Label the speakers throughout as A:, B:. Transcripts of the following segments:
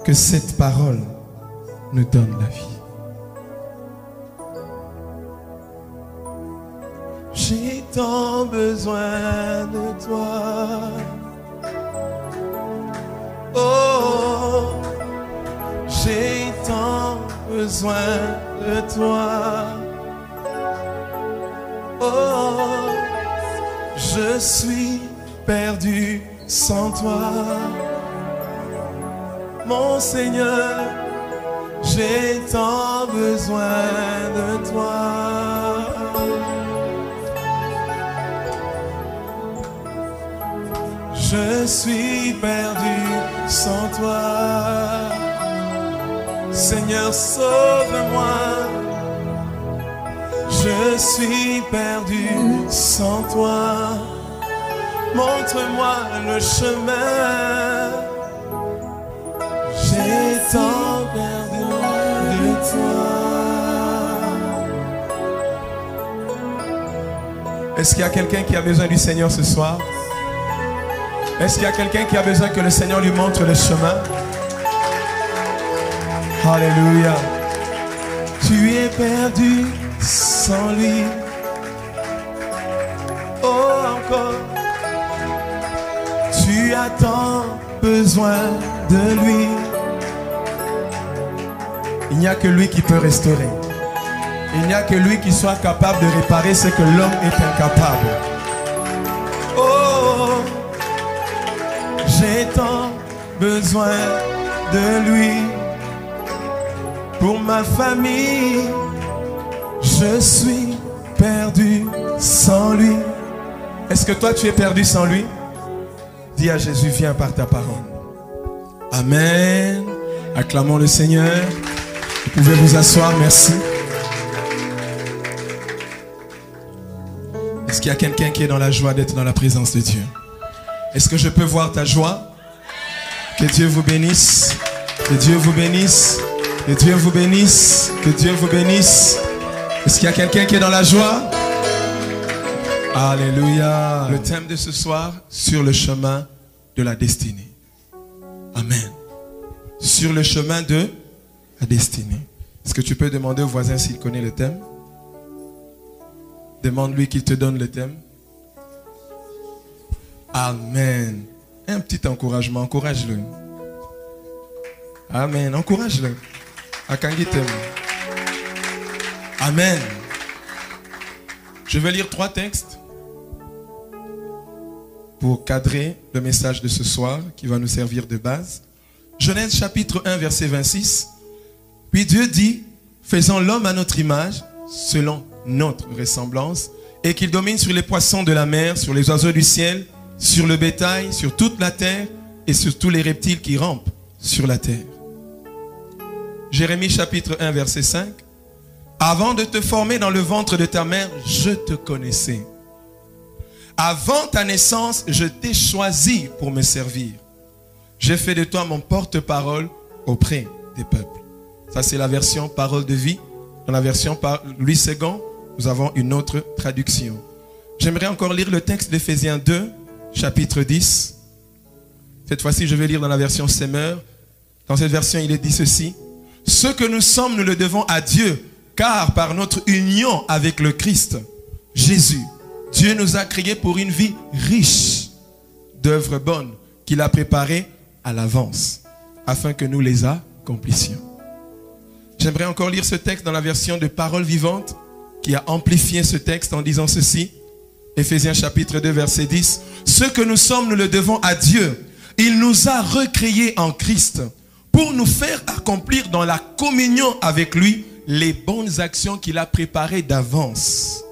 A: que cette parole nous donne la vie. J'ai tant besoin de toi. Oh, j'ai tant besoin de toi. Oh, je suis perdu sans toi. Mon Seigneur, j'ai tant besoin de toi. Je suis perdu sans toi. Seigneur, sauve-moi. Je suis perdu sans toi. Montre-moi le chemin. J'ai tant perdu de toi. Est-ce qu'il y a quelqu'un qui a besoin du Seigneur ce soir? Est-ce qu'il y a quelqu'un qui a besoin que le Seigneur lui montre le chemin? Alléluia. Tu es perdu sans lui. Oh, encore. Tu as tant besoin de lui. Il n'y a que lui qui peut restaurer. Il n'y a que lui qui soit capable de réparer ce que l'homme est incapable. Oh, j'ai tant besoin de lui. Pour ma famille, je suis perdu sans lui. Est-ce que toi tu es perdu sans lui? Dis à Jésus, viens par ta parole. Amen. Acclamons le Seigneur. Vous pouvez vous asseoir, merci. Est-ce qu'il y a quelqu'un qui est dans la joie d'être dans la présence de Dieu? Est-ce que je peux voir ta joie? Que Dieu vous bénisse. Que Dieu vous bénisse. Que Dieu vous bénisse. Que Dieu vous bénisse. Est-ce qu'il y a quelqu'un qui est dans la joie? Alléluia. Le thème de ce soir, sur le chemin de la destinée. Amen. Sur le chemin de la destinée. Est-ce que tu peux demander au voisin s'il connaît le thème? Demande-lui qu'il te donne le thème. Amen. Un petit encouragement, encourage-le. Amen, encourage-le. Akangi t'aime. Amen. Je vais lire 3 textes pour cadrer le message de ce soir qui va nous servir de base. Genèse chapitre 1 verset 26. Puis Dieu dit, faisons l'homme à notre image, selon notre ressemblance, et qu'il domine sur les poissons de la mer, sur les oiseaux du ciel, sur le bétail, sur toute la terre et sur tous les reptiles qui rampent sur la terre. Jérémie chapitre 1 verset 5. Avant de te former dans le ventre de ta mère, je te connaissais. Avant ta naissance, je t'ai choisi pour me servir. J'ai fait de toi mon porte-parole auprès des peuples. Ça, c'est la version parole de vie. Dans la version par Louis II, nous avons une autre traduction. J'aimerais encore lire le texte d'Éphésiens 2, chapitre 10. Cette fois-ci, je vais lire dans la version Semeur. Dans cette version, il est dit ceci. Ce que nous sommes, nous le devons à Dieu, car par notre union avec le Christ, Jésus, Dieu nous a créés pour une vie riche d'œuvres bonnes qu'il a préparées à l'avance, afin que nous les accomplissions. J'aimerais encore lire ce texte dans la version de Parole vivante, qui a amplifié ce texte en disant ceci. Éphésiens chapitre 2, verset 10. Ce que nous sommes, nous le devons à Dieu. Il nous a recréés en Christ pour nous faire accomplir dans la communion avec lui les bonnes actions qu'il a préparées d'avance,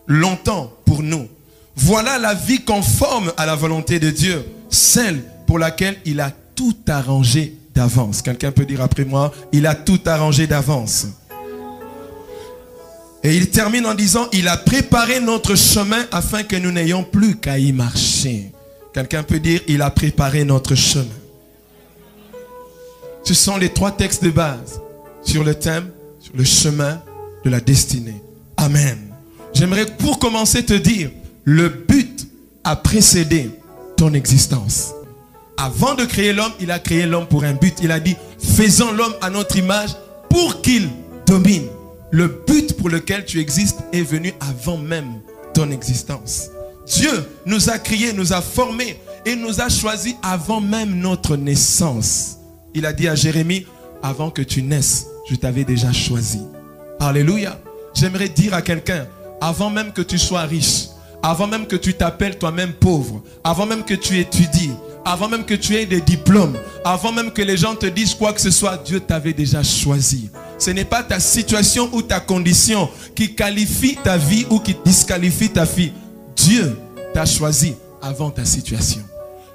A: longtemps pour nous. Voilà la vie conforme à la volonté de Dieu, celle pour laquelle il a tout arrangé d'avance. Quelqu'un peut dire après moi, il a tout arrangé d'avance. Et il termine en disant, il a préparé notre chemin afin que nous n'ayons plus qu'à y marcher. Quelqu'un peut dire, il a préparé notre chemin. Ce sont les 3 textes de base sur le thème, sur le chemin de la destinée. Amen. J'aimerais pour commencer te dire, le but a précédé ton existence. Avant de créer l'homme, il a créé l'homme pour un but. Il a dit, faisons l'homme à notre image pour qu'il domine. Le but pour lequel tu existes est venu avant même ton existence. Dieu nous a créés, nous a formés et nous a choisis avant même notre naissance. Il a dit à Jérémie, avant que tu naisses, je t'avais déjà choisi. Alléluia. J'aimerais dire à quelqu'un, avant même que tu sois riche, avant même que tu t'appelles toi-même pauvre, avant même que tu étudies, avant même que tu aies des diplômes, avant même que les gens te disent quoi que ce soit, Dieu t'avait déjà choisi. Ce n'est pas ta situation ou ta condition qui qualifie ta vie ou qui disqualifie ta vie. Dieu t'a choisi avant ta situation.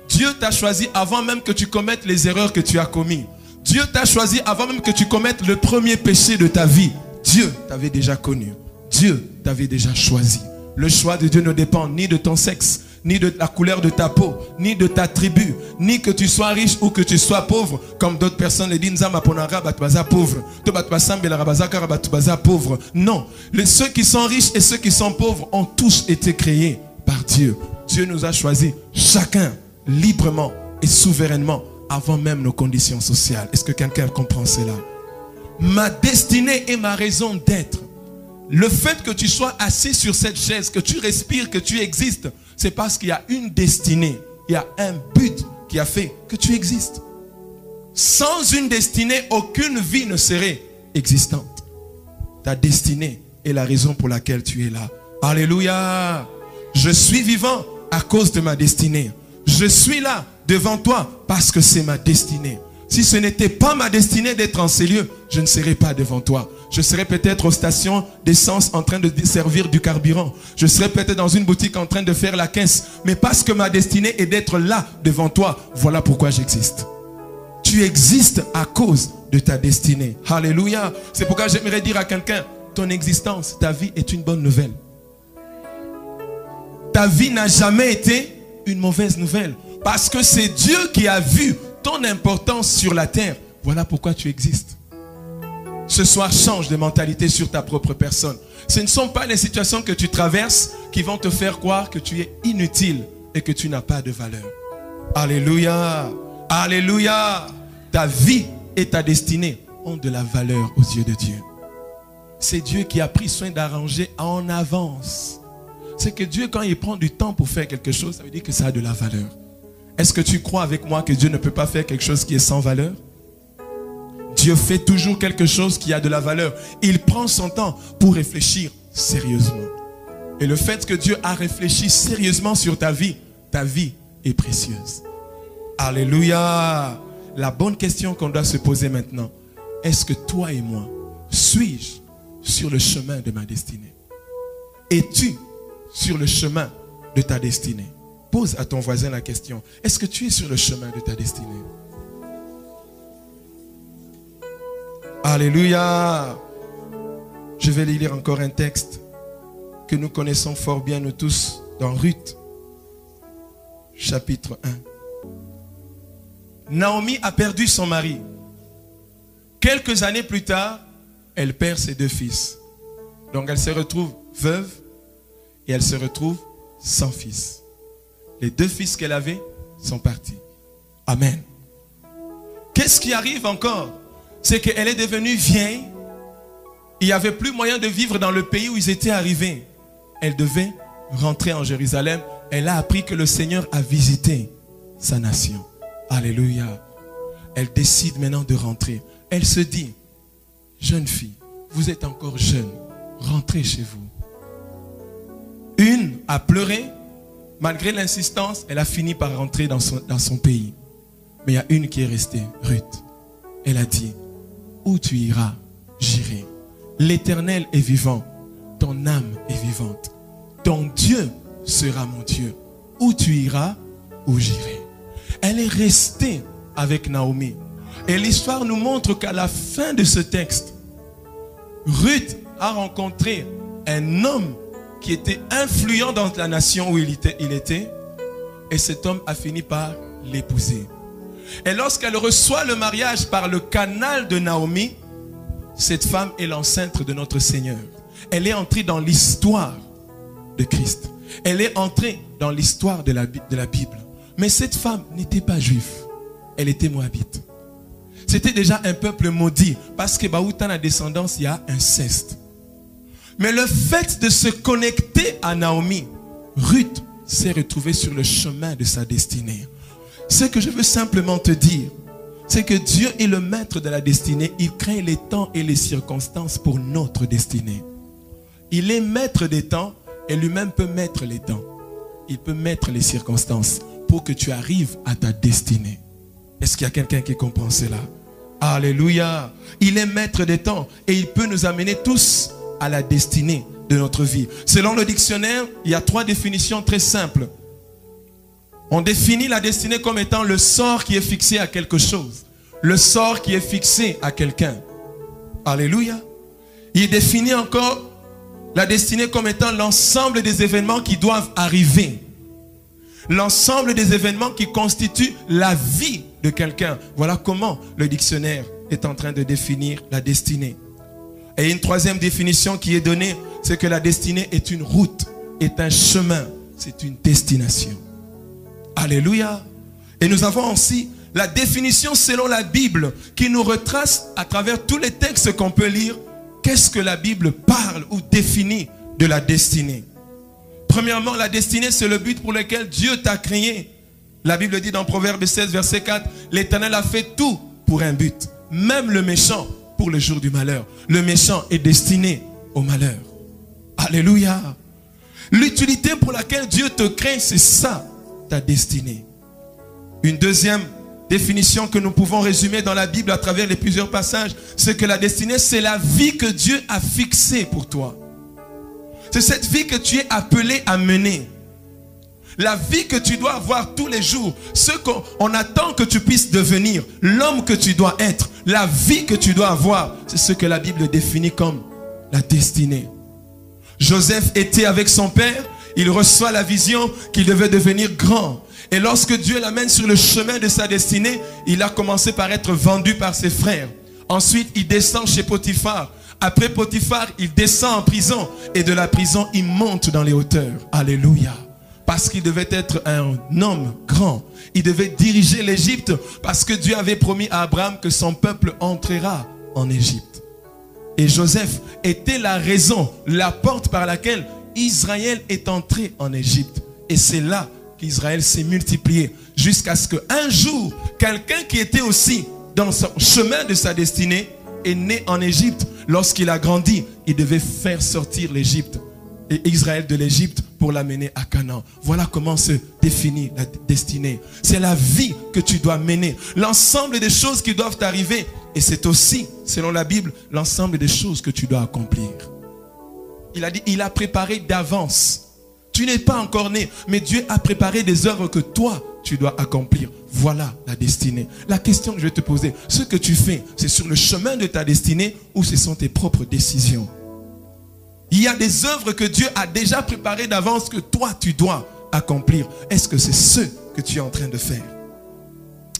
A: Dieu t'a choisi avant même que tu commettes les erreurs que tu as commises. Dieu t'a choisi avant même que tu commettes le premier péché de ta vie. Dieu t'avait déjà connu. Dieu t'avait déjà choisi. Le choix de Dieu ne dépend ni de ton sexe, ni de la couleur de ta peau, ni de ta tribu, ni que tu sois riche ou que tu sois pauvre, comme d'autres personnes le disent, pauvre. Non, ceux qui sont riches et ceux qui sont pauvres ont tous été créés par Dieu. Dieu nous a choisis chacun librement et souverainement avant même nos conditions sociales. Est-ce que quelqu'un comprend cela? Ma destinée et ma raison d'être. Le fait que tu sois assis sur cette chaise, que tu respires, que tu existes, c'est parce qu'il y a une destinée, il y a un but qui a fait que tu existes. Sans une destinée, aucune vie ne serait existante. Ta destinée est la raison pour laquelle tu es là. Alléluia. Je suis vivant à cause de ma destinée. Je suis là devant toi parce que c'est ma destinée. Si ce n'était pas ma destinée d'être en ces lieux, je ne serais pas devant toi. Je serais peut-être aux stations d'essence en train de servir du carburant. Je serais peut-être dans une boutique en train de faire la caisse. Mais parce que ma destinée est d'être là devant toi, voilà pourquoi j'existe. Tu existes à cause de ta destinée. Alléluia. C'est pourquoi j'aimerais dire à quelqu'un, ton existence, ta vie est une bonne nouvelle. Ta vie n'a jamais été une mauvaise nouvelle. Parce que c'est Dieu qui a vu ton importance sur la terre. Voilà pourquoi tu existes. Ce soir, change de mentalité sur ta propre personne. Ce ne sont pas les situations que tu traverses qui vont te faire croire que tu es inutile et que tu n'as pas de valeur. Alléluia. Alléluia. Ta vie et ta destinée ont de la valeur aux yeux de Dieu. C'est Dieu qui a pris soin d'arranger en avance. C'est que Dieu, quand il prend du temps pour faire quelque chose, ça veut dire que ça a de la valeur. Est-ce que tu crois avec moi que Dieu ne peut pas faire quelque chose qui est sans valeur? Dieu fait toujours quelque chose qui a de la valeur. Il prend son temps pour réfléchir sérieusement. Et le fait que Dieu a réfléchi sérieusement sur ta vie est précieuse. Alléluia. La bonne question qu'on doit se poser maintenant, est-ce que toi et moi, suis-je sur le chemin de ma destinée? Es-tu sur le chemin de ta destinée? Pose à ton voisin la question. Est-ce que tu es sur le chemin de ta destinée? Alléluia. Je vais lire encore un texte que nous connaissons fort bien, nous tous, dans Ruth, chapitre 1. Naomi a perdu son mari. Quelques années plus tard, elle perd ses 2 fils. Donc elle se retrouve veuve et elle se retrouve sans fils. Les 2 fils qu'elle avait sont partis. Amen. Qu'est-ce qui arrive encore? C'est qu'elle est devenue vieille. Il n'y avait plus moyen de vivre dans le pays où ils étaient arrivés. Elle devait rentrer en Jérusalem. Elle a appris que le Seigneur a visité sa nation. Alléluia. Elle décide maintenant de rentrer. Elle se dit, jeune fille, vous êtes encore jeune. Rentrez chez vous. Une a pleuré. Malgré l'insistance, elle a fini par rentrer dans son pays. Mais il y a une qui est restée, Ruth. Elle a dit, où tu iras, j'irai. L'Éternel est vivant, ton âme est vivante. Ton Dieu sera mon Dieu. Où tu iras, où j'irai. Elle est restée avec Naomi. Et l'histoire nous montre qu'à la fin de ce texte, Ruth a rencontré un homme qui était influent dans la nation où il était. Et cet homme a fini par l'épouser. Et lorsqu'elle reçoit le mariage par le canal de Naomi, cette femme est l'enceinte de notre Seigneur. Elle est entrée dans l'histoire de Christ. Elle est entrée dans l'histoire de la Bible. Mais cette femme n'était pas juive. Elle était moabite. C'était déjà un peuple maudit. Parce que dans la descendance, il y a inceste. Mais le fait de se connecter à Naomi, Ruth s'est retrouvée sur le chemin de sa destinée. Ce que je veux simplement te dire, c'est que Dieu est le maître de la destinée. Il crée les temps et les circonstances pour notre destinée. Il est maître des temps et lui-même peut mettre les temps. Il peut mettre les circonstances pour que tu arrives à ta destinée. Est-ce qu'il y a quelqu'un qui comprend cela? Alléluia. Il est maître des temps et il peut nous amener tous à la destinée de notre vie. Selon le dictionnaire, il y a 3 définitions très simples. On définit la destinée comme étant le sort qui est fixé à quelque chose. Le sort qui est fixé à quelqu'un. Alléluia. Il définit encore la destinée comme étant l'ensemble des événements qui doivent arriver. L'ensemble des événements qui constituent la vie de quelqu'un. Voilà comment le dictionnaire est en train de définir la destinée. Et une 3e définition qui est donnée, c'est que la destinée est une route, est un chemin, c'est une destination. Alléluia. Et nous avons aussi la définition selon la Bible qui nous retrace à travers tous les textes qu'on peut lire. Qu'est-ce que la Bible parle ou définit de la destinée? Premièrement, la destinée, c'est le but pour lequel Dieu t'a créé. La Bible dit dans Proverbe 16, verset 4, l'Éternel a fait tout pour un but, même le méchant pour le jour du malheur. Le méchant est destiné au malheur. Alléluia. L'utilité pour laquelle Dieu te crée, c'est ça, ta destinée. Une deuxième définition que nous pouvons résumer dans la Bible à travers les plusieurs passages, c'est que la destinée, c'est la vie que Dieu a fixée pour toi. C'est cette vie que tu es appelé à mener. La vie que tu dois avoir tous les jours. Ce qu'on attend que tu puisses devenir. L'homme que tu dois être. La vie que tu dois avoir. C'est ce que la Bible définit comme la destinée. Joseph était avec son père. Il reçoit la vision qu'il devait devenir grand. Et lorsque Dieu l'amène sur le chemin de sa destinée, il a commencé par être vendu par ses frères. Ensuite, il descend chez Potiphar. Après Potiphar, il descend en prison. Et de la prison, il monte dans les hauteurs. Alléluia. Parce qu'il devait être un homme grand. Il devait diriger l'Égypte. Parce que Dieu avait promis à Abraham que son peuple entrera en Égypte. Et Joseph était la raison, la porte par laquelle Israël est entré en Égypte. Et c'est là qu'Israël s'est multiplié. Jusqu'à ce qu'un jour, quelqu'un qui était aussi dans son chemin de sa destinée est né en Égypte. Lorsqu'il a grandi, il devait faire sortir l'Égypte et Israël de l'Égypte pour l'amener à Canaan. Voilà comment se définit la destinée. C'est la vie que tu dois mener. L'ensemble des choses qui doivent arriver. Et c'est aussi, selon la Bible, l'ensemble des choses que tu dois accomplir. Il a dit, il a préparé d'avance. Tu n'es pas encore né, mais Dieu a préparé des œuvres que toi, tu dois accomplir. Voilà la destinée. La question que je vais te poser, ce que tu fais, c'est sur le chemin de ta destinée ou ce sont tes propres décisions? Il y a des œuvres que Dieu a déjà préparées d'avance que toi, tu dois accomplir. Est-ce que c'est ce que tu es en train de faire?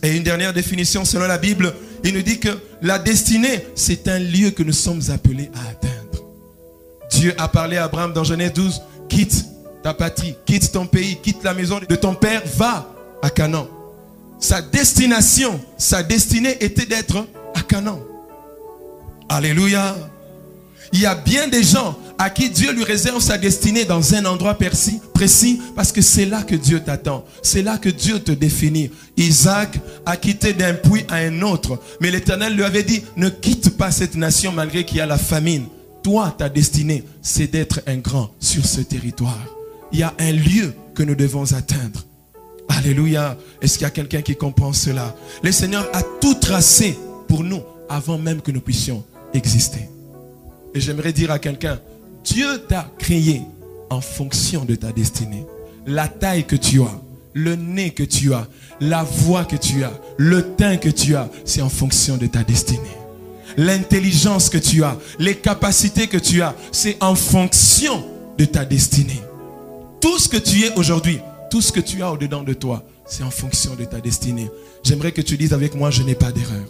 A: Et une dernière définition selon la Bible, il nous dit que la destinée, c'est un lieu que nous sommes appelés à atteindre. Dieu a parlé à Abraham dans Genèse 12, quitte ta patrie, quitte ton pays, quitte la maison de ton père, va à Canaan. Sa destination, sa destinée était d'être à Canaan. Alléluia. Il y a bien des gens à qui Dieu lui réserve sa destinée dans un endroit précis parce que c'est là que Dieu t'attend. C'est là que Dieu te définit. Isaac a quitté d'un puits à un autre. Mais l'Éternel lui avait dit, ne quitte pas cette nation malgré qu'il y a la famine. Toi, ta destinée, c'est d'être un grand sur ce territoire. Il y a un lieu que nous devons atteindre. Alléluia. Est-ce qu'il y a quelqu'un qui comprend cela? Le Seigneur a tout tracé pour nous avant même que nous puissions exister. Et j'aimerais dire à quelqu'un, Dieu t'a créé en fonction de ta destinée. La taille que tu as, le nez que tu as, la voix que tu as, le teint que tu as, c'est en fonction de ta destinée. L'intelligence que tu as, les capacités que tu as, c'est en fonction de ta destinée. Tout ce que tu es aujourd'hui, tout ce que tu as au-dedans de toi, c'est en fonction de ta destinée. J'aimerais que tu dises avec moi, je n'ai pas d'erreur.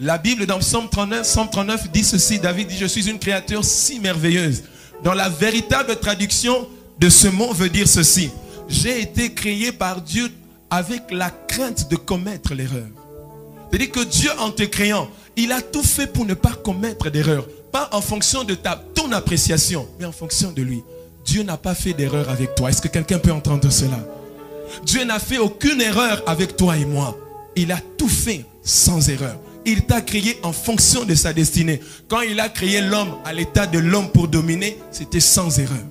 A: La Bible dans Psaume 39 dit ceci, David dit, je suis une créature si merveilleuse. Dans la véritable traduction de ce mot veut dire ceci, j'ai été créé par Dieu avec la crainte de commettre l'erreur. C'est-à-dire que Dieu, en te créant, il a tout fait pour ne pas commettre d'erreur. Pas en fonction de ton appréciation, mais en fonction de lui. Dieu n'a pas fait d'erreur avec toi. Est-ce que quelqu'un peut entendre cela? Dieu n'a fait aucune erreur avec toi et moi. Il a tout fait sans erreur. Il t'a créé en fonction de sa destinée. Quand il a créé l'homme à l'état de l'homme pour dominer, c'était sans erreur.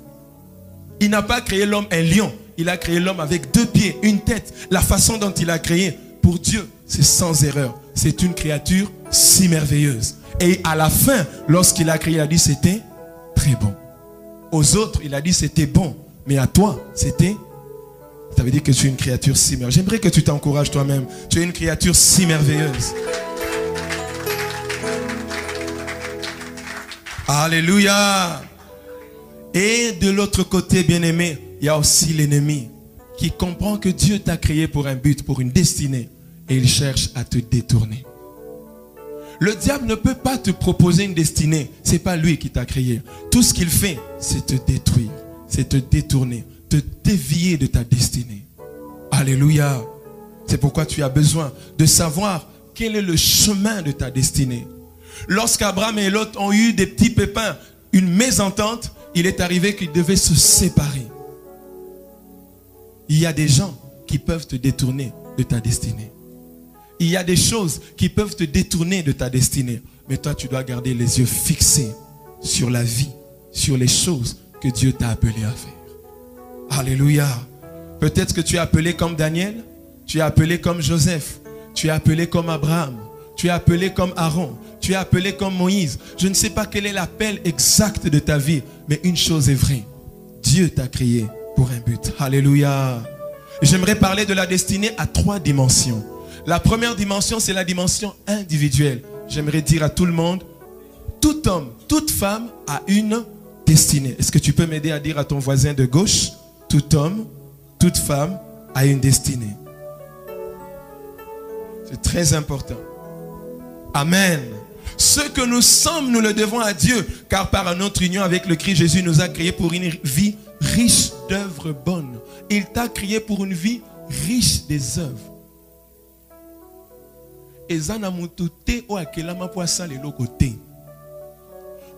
A: Il n'a pas créé l'homme un lion. Il a créé l'homme avec 2 pieds, une tête. La façon dont il a créé, pour Dieu, c'est sans erreur. C'est une créature si merveilleuse. Et à la fin, lorsqu'il a créé, il a dit c'était très bon. Aux autres, il a dit c'était bon. Mais à toi, c'était... Ça veut dire que tu es une créature si merveilleuse. J'aimerais que tu t'encourages toi-même. Tu es une créature si merveilleuse. Alléluia. Et de l'autre côté, bien-aimé, il y a aussi l'ennemi qui comprend que Dieu t'a créé pour un but, pour une destinée. Et il cherche à te détourner. Le diable ne peut pas te proposer une destinée. Ce n'est pas lui qui t'a créé. Tout ce qu'il fait, c'est te détruire, c'est te détourner, te dévier de ta destinée. Alléluia. C'est pourquoi tu as besoin de savoir quel est le chemin de ta destinée. Lorsqu'Abraham et Lot ont eu des petits pépins, une mésentente, il est arrivé qu'ils devaient se séparer. Il y a des gens qui peuvent te détourner de ta destinée. Il y a des choses qui peuvent te détourner de ta destinée. Mais toi, tu dois garder les yeux fixés sur la vie, sur les choses que Dieu t'a appelé à faire. Alléluia. Peut-être que tu es appelé comme Daniel, tu es appelé comme Joseph, tu es appelé comme Abraham, tu es appelé comme Aaron, tu es appelé comme Moïse. Je ne sais pas quel est l'appel exact de ta vie, mais une chose est vraie. Dieu t'a créé pour un but. Alléluia. J'aimerais parler de la destinée à 3 dimensions. La première dimension, c'est la dimension individuelle. J'aimerais dire à tout le monde, tout homme, toute femme a une destinée. Est-ce que tu peux m'aider à dire à ton voisin de gauche, tout homme, toute femme a une destinée? C'est très important. Amen. Ce que nous sommes, nous le devons à Dieu, car par notre union avec le Christ, Jésus nous a créés pour une vie riche d'œuvres bonnes. Il t'a créé pour une vie riche des œuvres. Ezana mutu te o akelama po asala eloko te.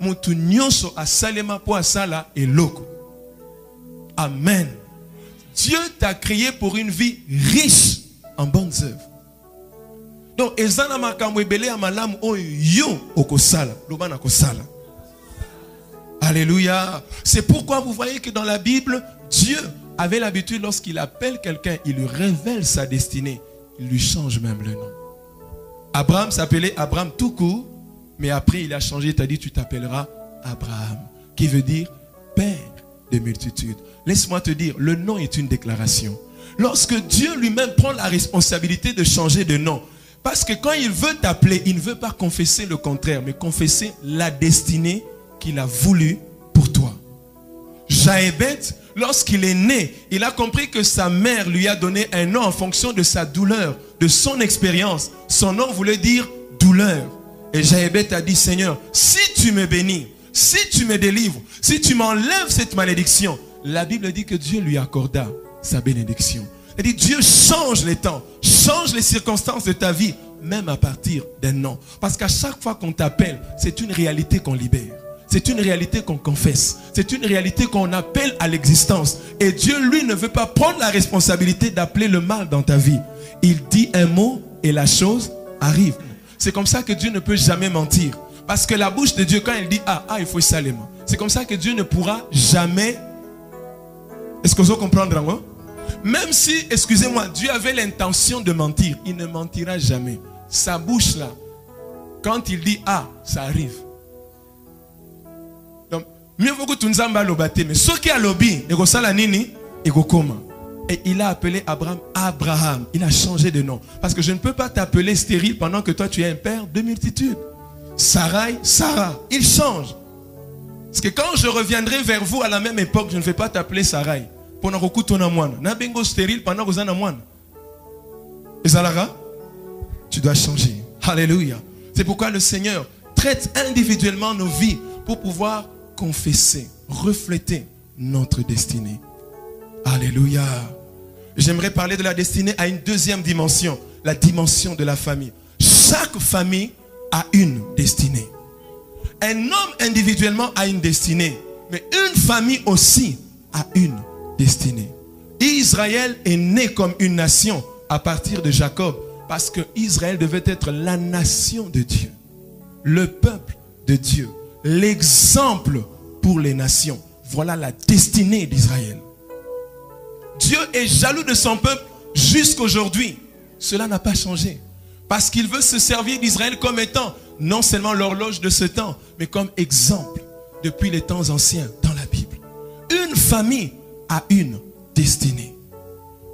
A: Mutu nyonso asalema po asala eloko. Amen. Dieu t'a créé pour une vie riche en bonnes œuvres. Donc ezana makambo ebele ya malamu oyo yo okosala, lobana kosala. Alléluia. C'est pourquoi vous voyez que dans la Bible, Dieu avait l'habitude, lorsqu'il appelle quelqu'un, il lui révèle sa destinée. Il lui change même le nom. Abraham s'appelait Abraham tout court, mais après il a changé, il t'a dit tu t'appelleras Abraham, qui veut dire père de multitudes. Laisse-moi te dire, le nom est une déclaration. Lorsque Dieu lui-même prend la responsabilité de changer de nom, parce que quand il veut t'appeler, il ne veut pas confesser le contraire, mais confesser la destinée qu'il a voulu pour toi. Jaébet, lorsqu'il est né, il a compris que sa mère lui a donné un nom en fonction de sa douleur, de son expérience. Son nom voulait dire douleur. Et Jaébet a dit, Seigneur, si tu me bénis, si tu me délivres, si tu m'enlèves cette malédiction, la Bible dit que Dieu lui accorda sa bénédiction. Elle dit, Dieu change les temps, change les circonstances de ta vie, même à partir d'un nom. Parce qu'à chaque fois qu'on t'appelle, c'est une réalité qu'on libère. C'est une réalité qu'on confesse. C'est une réalité qu'on appelle à l'existence. Et Dieu, lui, ne veut pas prendre la responsabilité d'appeler le mal dans ta vie. Il dit un mot et la chose arrive. C'est comme ça que Dieu ne peut jamais mentir. Parce que la bouche de Dieu, quand il dit ah, il faut salement. C'est comme ça que Dieu ne pourra jamais... Est-ce que vous comprenez, hein? Même si, excusez-moi, Dieu avait l'intention de mentir, il ne mentira jamais. Sa bouche là, quand il dit ah, ça arrive. Donc, mieux vaut que tu nous en lobaté, mais ce qui a lobby, et il a appelé Abraham Abraham. Il a changé de nom. Parce que je ne peux pas t'appeler stérile pendant que toi tu es un père de multitudes. Sarai, Sarah. Il change. Parce que quand je reviendrai vers vous à la même époque, je ne vais pas t'appeler Sarai. Pendant que tu es stérile pendant que tu es Zalara, tu dois changer. Alléluia. C'est pourquoi le Seigneur traite individuellement nos vies pour pouvoir confesser, refléter notre destinée. Alléluia. J'aimerais parler de la destinée à une deuxième dimension, la dimension de la famille. Chaque famille a une destinée. Un homme individuellement a une destinée, mais une famille aussi a une destinée. Israël est né comme une nation à partir de Jacob, parce que Israël devait être la nation de Dieu, le peuple de Dieu, l'exemple pour les nations. Voilà la destinée d'Israël. Dieu est jaloux de son peuple jusqu'aujourd'hui. Cela n'a pas changé. Parce qu'il veut se servir d'Israël comme étant non seulement l'horloge de ce temps, mais comme exemple depuis les temps anciens dans la Bible. Une famille a une destinée.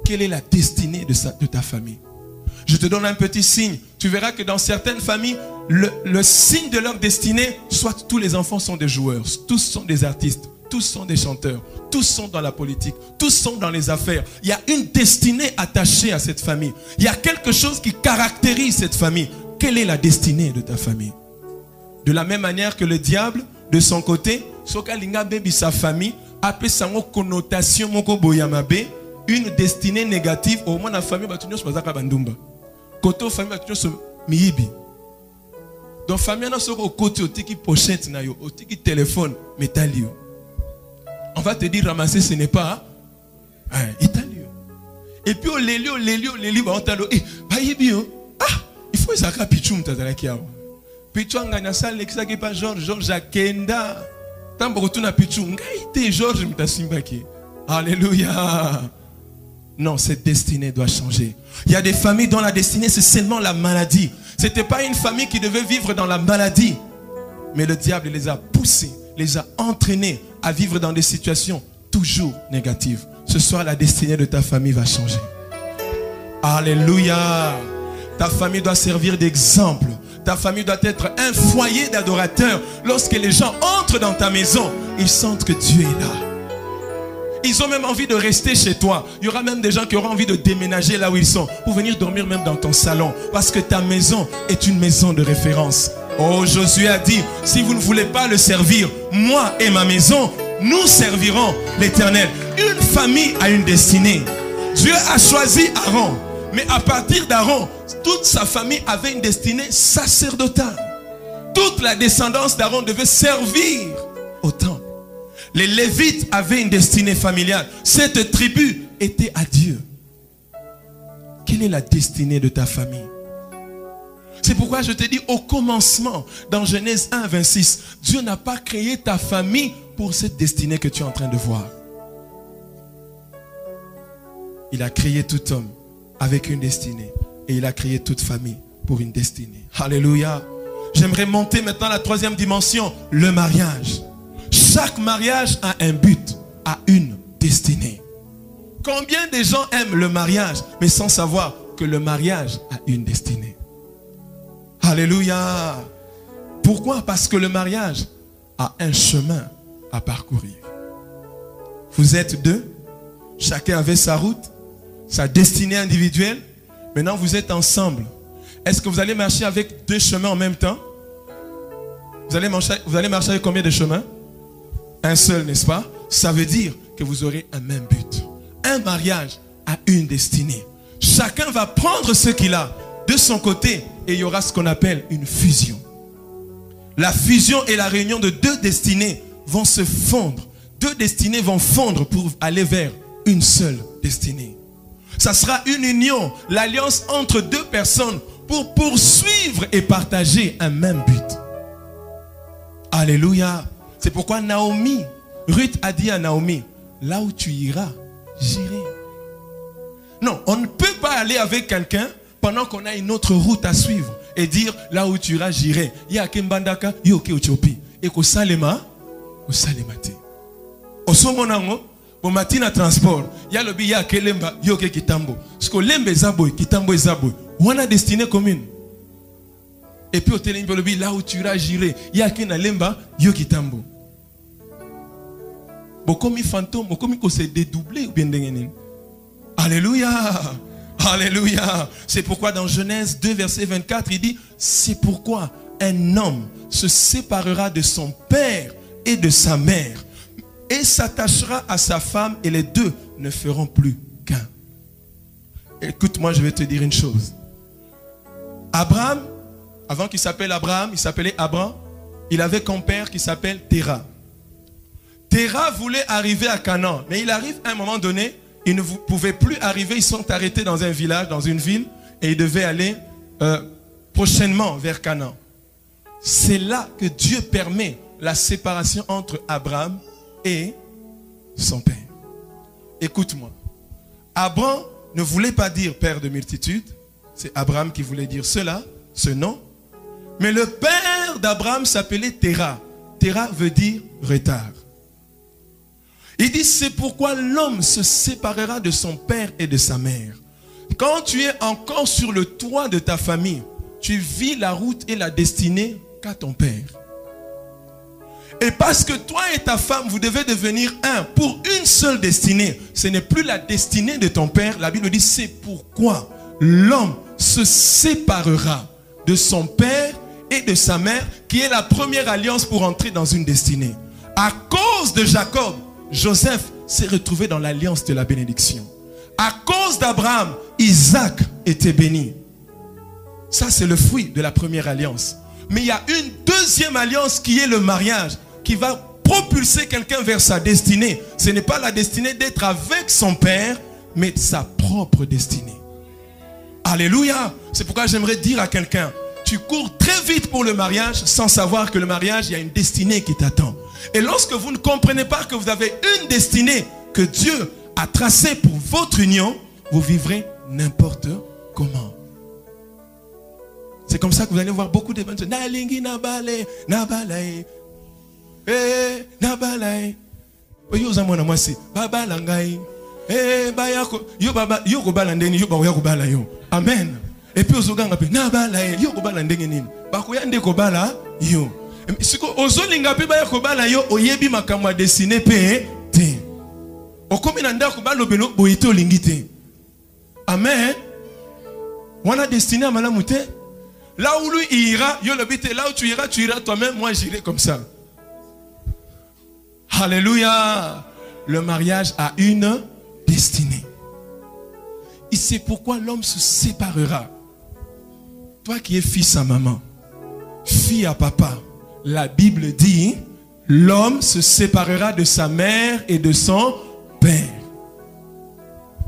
A: Quelle est la destinée de ta famille? Je te donne un petit signe. Tu verras que dans certaines familles, le signe de leur destinée, soit tous les enfants sont des joueurs, tous sont des artistes, tous sont des chanteurs, tous sont dans la politique, tous sont dans les affaires. Il y a une destinée attachée à cette famille. Il y a quelque chose qui caractérise cette famille. Quelle est la destinée de ta famille? De la même manière que le diable, de son côté, Sokalinga Baby, sa famille, appelle sa connotation une destinée négative. Au moins la famille, Koto famille, miyibi. Donc famille, on a au côté, au tiki pochette, au tiki téléphone, métallique. On va te dire ramasser, ce n'est pas italien. Et puis au lélio, on t'a dit, il faut que pichum tazalakiao. Pichum ngana sal l'exaki pas George Akenda. Tambo tuna pichum ngaite George mtasimbaki. Alléluia. Non, cette destinée doit changer. Il y a des familles dont la destinée c'est seulement la maladie. C'était pas une famille qui devait vivre dans la maladie, mais le diable les a poussés, les a entraînés à vivre dans des situations toujours négatives. Ce soir, la destinée de ta famille va changer. Alléluia. Ta famille doit servir d'exemple. Ta famille doit être un foyer d'adorateurs. Lorsque les gens entrent dans ta maison, ils sentent que Dieu est là. Ils ont même envie de rester chez toi. Il y aura même des gens qui auront envie de déménager là où ils sont pour venir dormir même dans ton salon. Parce que ta maison est une maison de référence. Oh, Josué a dit, si vous ne voulez pas le servir, moi et ma maison, nous servirons l'Éternel. Une famille a une destinée. Dieu a choisi Aaron. Mais à partir d'Aaron, toute sa famille avait une destinée sacerdotale. Toute la descendance d'Aaron devait servir au temple. Les Lévites avaient une destinée familiale. Cette tribu était à Dieu. Quelle est la destinée de ta famille? C'est pourquoi je te dis au commencement, dans Genèse 1, 26, Dieu n'a pas créé ta famille pour cette destinée que tu es en train de voir. Il a créé tout homme avec une destinée. Et il a créé toute famille pour une destinée. Alléluia. J'aimerais monter maintenant à la troisième dimension, le mariage. Chaque mariage a un but, a une destinée. Combien de gens aiment le mariage, mais sans savoir que le mariage a une destinée? Alléluia. Pourquoi? Parce que le mariage a un chemin à parcourir. Vous êtes deux, chacun avait sa route, sa destinée individuelle. Maintenant vous êtes ensemble. Est-ce que vous allez marcher avec deux chemins en même temps? Vous allez marcher avec combien de chemins? Un seul, n'est-ce pas? Ça veut dire que vous aurez un même but. Un mariage a une destinée. Chacun va prendre ce qu'il a de son côté et il y aura ce qu'on appelle une fusion. La fusion et la réunion de deux destinées vont se fondre. Deux destinées vont fondre pour aller vers une seule destinée. Ça sera une union, l'alliance entre deux personnes pour poursuivre et partager un même but. Alléluia. C'est pourquoi Naomi, Ruth a dit à Naomi, là où tu iras, j'irai. Non, on ne peut pas aller avec quelqu'un pendant qu'on a une autre route à suivre et dire, là où tu iras, j'irai. Il y a Kembandaka, Yoke Uchopi. Et qu'au Salema, au Salemate. Au Somonango, au matin transport, il y a le billet à Kelemba, Yoke Kitambo. Parce que Lembe Zaboy, Kitambo et Zaboy, on a destinée commune. Et puis au Télémbe, là où tu iras, j'irai. Il y a Kena Lemba, Yoke Kitambo. Bokomi fantôme, bokomi ko s'est dédoublé ou bien d'engagner. Alléluia. Alléluia. C'est pourquoi dans Genèse 2, verset 24, il dit, c'est pourquoi un homme se séparera de son père et de sa mère. et s'attachera à sa femme et les deux ne feront plus qu'un. Écoute-moi, je vais te dire une chose. Abraham, avant qu'il s'appelle Abraham, il s'appelait Abram. Il avait comme père qui s'appelle Terah. Terah voulait arriver à Canaan, mais il arrive à un moment donné, il ne pouvait plus arriver, ils sont arrêtés dans un village, dans une ville, et ils devaient aller prochainement vers Canaan. C'est là que Dieu permet la séparation entre Abraham et son père. Écoute-moi. Abraham ne voulait pas dire père de multitude. C'est Abraham qui voulait dire cela, ce nom. Mais le père d'Abraham s'appelait Terah. Terah veut dire retard. Il dit, c'est pourquoi l'homme se séparera de son père et de sa mère. Quand tu es encore sur le toit de ta famille, tu vis la route et la destinée qu'a ton père. Et parce que toi et ta femme, vous devez devenir un pour une seule destinée. Ce n'est plus la destinée de ton père. La Bible dit, c'est pourquoi l'homme se séparera de son père et de sa mère, qui est la première alliance pour entrer dans une destinée. À cause de Jacob, Joseph s'est retrouvé dans l'alliance de la bénédiction. À cause d'Abraham, Isaac était béni. Ça, c'est le fruit de la première alliance. Mais il y a une deuxième alliance qui est le mariage, qui va propulser quelqu'un vers sa destinée. Ce n'est pas la destinée d'être avec son père, mais sa propre destinée. Alléluia. C'est pourquoi j'aimerais dire à quelqu'un, tu cours très vite pour le mariage sans savoir que le mariage, il y a une destinée qui t'attend. Et lorsque vous ne comprenez pas que vous avez une destinée que Dieu a tracée pour votre union, vous vivrez n'importe comment. C'est comme ça que vous allez voir beaucoup de personnes. Nalingi nabale, nabalae. Eh, nabalae. Yo zamona mwasi, baba langai. Eh, bayako, yo baba, yo ko balandeni, yo ba yo ko bala yo. Amen. Et puis ozoganga pe nabalae, yo ko balandenge nini. Ba ko yande ko bala yo. Siko ozolinga pe ba ko bala yo, oyebi makamwa destiné pe te. Okomi na ndako ba lobelo boyito lingite. Amen. Wana destiné à malamu te. Là où lui ira, yo le bite, là où tu iras toi-même, moi j'irai comme ça. Alléluia. Le mariage a une destinée. Et c'est pourquoi l'homme se séparera. Toi qui es fils à maman, fille à papa, la Bible dit, l'homme se séparera de sa mère et de son père.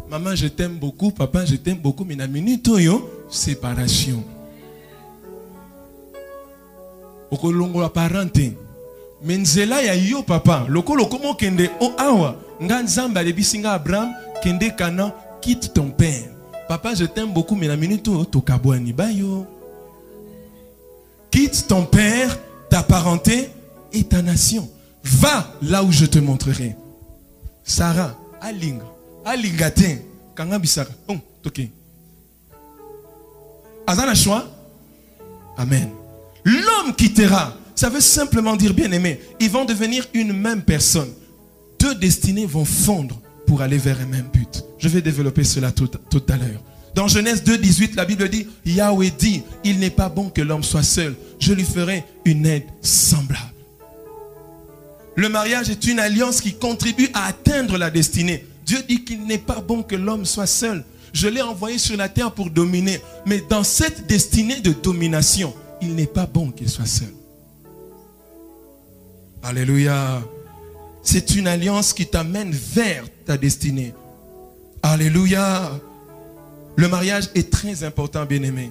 A: Maman, je t'aime beaucoup, papa, je t'aime beaucoup, mais la minute yo, séparation. Okolongo la parente. Menzela ya yo papa. Lokolo komo kende o awa. Nga nzamba de bisinga Abraham kende kana quitte ton père. Papa, je t'aime beaucoup, mais la minute o tokabwani bayo. Quitte ton père, ta parenté et ta nation. Va là où je te montrerai. Sarah, alinga, alingate, kanga bisaka. Ok. Azana choix. Amen. L'homme quittera. Ça veut simplement dire, bien-aimé, ils vont devenir une même personne. Deux destinées vont fondre pour aller vers un même but. Je vais développer cela tout à l'heure. Dans Genèse 2:18, la Bible dit, Yahweh dit, il n'est pas bon que l'homme soit seul. Je lui ferai une aide semblable. Le mariage est une alliance qui contribue à atteindre la destinée. Dieu dit qu'il n'est pas bon que l'homme soit seul. Je l'ai envoyé sur la terre pour dominer. Mais dans cette destinée de domination, il n'est pas bon qu'il soit seul. Alléluia. C'est une alliance qui t'amène vers ta destinée. Alléluia. Le mariage est très important, bien-aimé.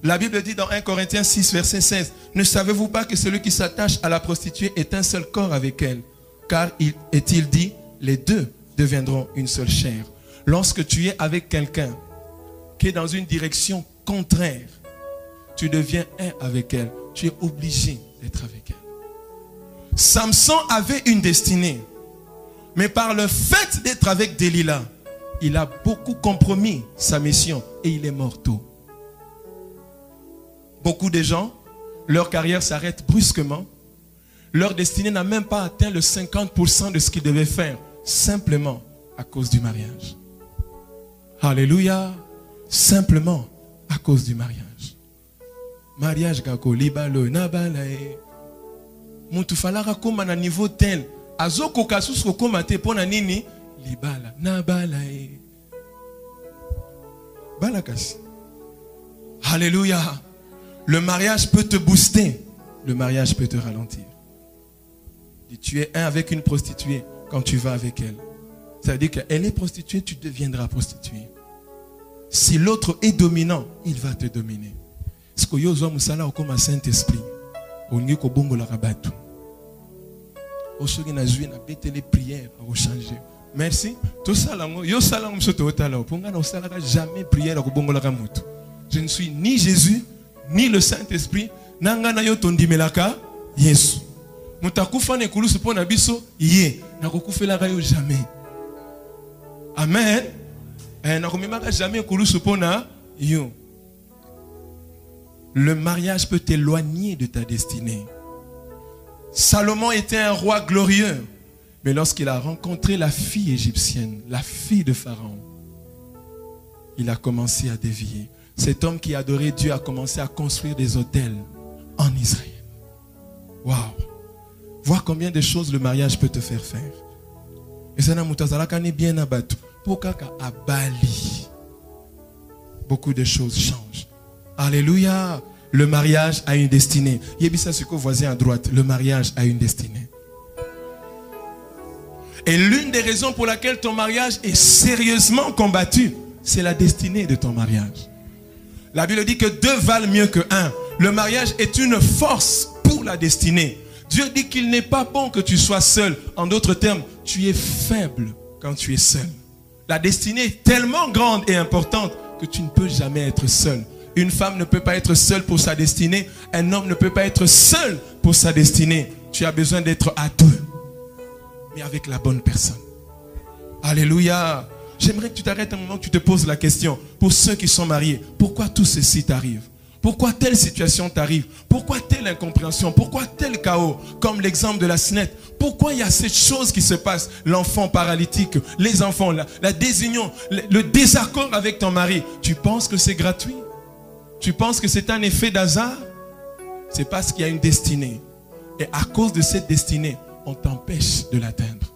A: La Bible dit dans 1 Corinthiens 6, verset 16, « Ne savez-vous pas que celui qui s'attache à la prostituée est un seul corps avec elle? Car est-il dit, les deux deviendront une seule chair. » Lorsque tu es avec quelqu'un qui est dans une direction contraire, tu deviens un avec elle. Tu es obligé d'être avec elle. Samson avait une destinée. Mais par le fait d'être avec Delilah, il a beaucoup compromis sa mission et il est mort tôt. Beaucoup de gens, leur carrière s'arrête brusquement. Leur destinée n'a même pas atteint le 50% de ce qu'ils devaient faire, simplement à cause du mariage. Alléluia. Simplement à cause du mariage. Mariage kako libalo nabalae. Mutu falara koma na niveau tel Azoko kasusu komate pona nini libala na bala e. Balakasi. Alléluia. Le mariage peut te booster. Le mariage peut te ralentir. Et tu es un avec une prostituée quand tu vas avec elle. Ça veut dire qu'elle est prostituée, tu deviendras prostituée. Si l'autre est dominant, il va te dominer. Ce que yozo musala comme Saint-Esprit. Ongi ko bongo la rabatu. Osogi na zui na bete les prières à changer. Merci. Tout ça là, yo sala msoto otala. Ponga na osala jamais prière ko bongo la ramutu. Je ne suis ni Jésus ni le Saint-Esprit. Nanga na yo tondimelaka Yesu. Mutakufa ne kulusu pona biso ye na kokufela ka yo jamais. Amen. Na komemaka jamais kulusu pona yo. Le mariage peut t'éloigner de ta destinée. Salomon était un roi glorieux, mais lorsqu'il a rencontré la fille égyptienne, la fille de Pharaon, il a commencé à dévier. Cet homme qui adorait Dieu a commencé à construire des autels en Israël. Waouh! Vois combien de choses le mariage peut te faire faire. Et ça n'a bien abattu. Pourquoi à Bali, beaucoup de choses changent. Alléluia. Le mariage a une destinée. Yébissa Suko, voisin à droite. Le mariage a une destinée. Et l'une des raisons pour laquelle ton mariage est sérieusement combattu, c'est la destinée de ton mariage. La Bible dit que deux valent mieux que un. Le mariage est une force pour la destinée. Dieu dit qu'il n'est pas bon que tu sois seul. En d'autres termes, tu es faible quand tu es seul. La destinée est tellement grande et importante que tu ne peux jamais être seul. Une femme ne peut pas être seule pour sa destinée. Un homme ne peut pas être seul pour sa destinée. Tu as besoin d'être à deux, mais avec la bonne personne. Alléluia. J'aimerais que tu t'arrêtes un moment, que tu te poses la question. Pour ceux qui sont mariés, pourquoi tout ceci t'arrive? Pourquoi telle situation t'arrive? Pourquoi telle incompréhension? Pourquoi tel chaos? Comme l'exemple de la Snette. Pourquoi il y a cette chose qui se passe? L'enfant paralytique, les enfants, la désunion, le désaccord avec ton mari. Tu penses que c'est gratuit? Tu penses que c'est un effet d'hasard? C'est parce qu'il y a une destinée. Et à cause de cette destinée, on t'empêche de l'atteindre.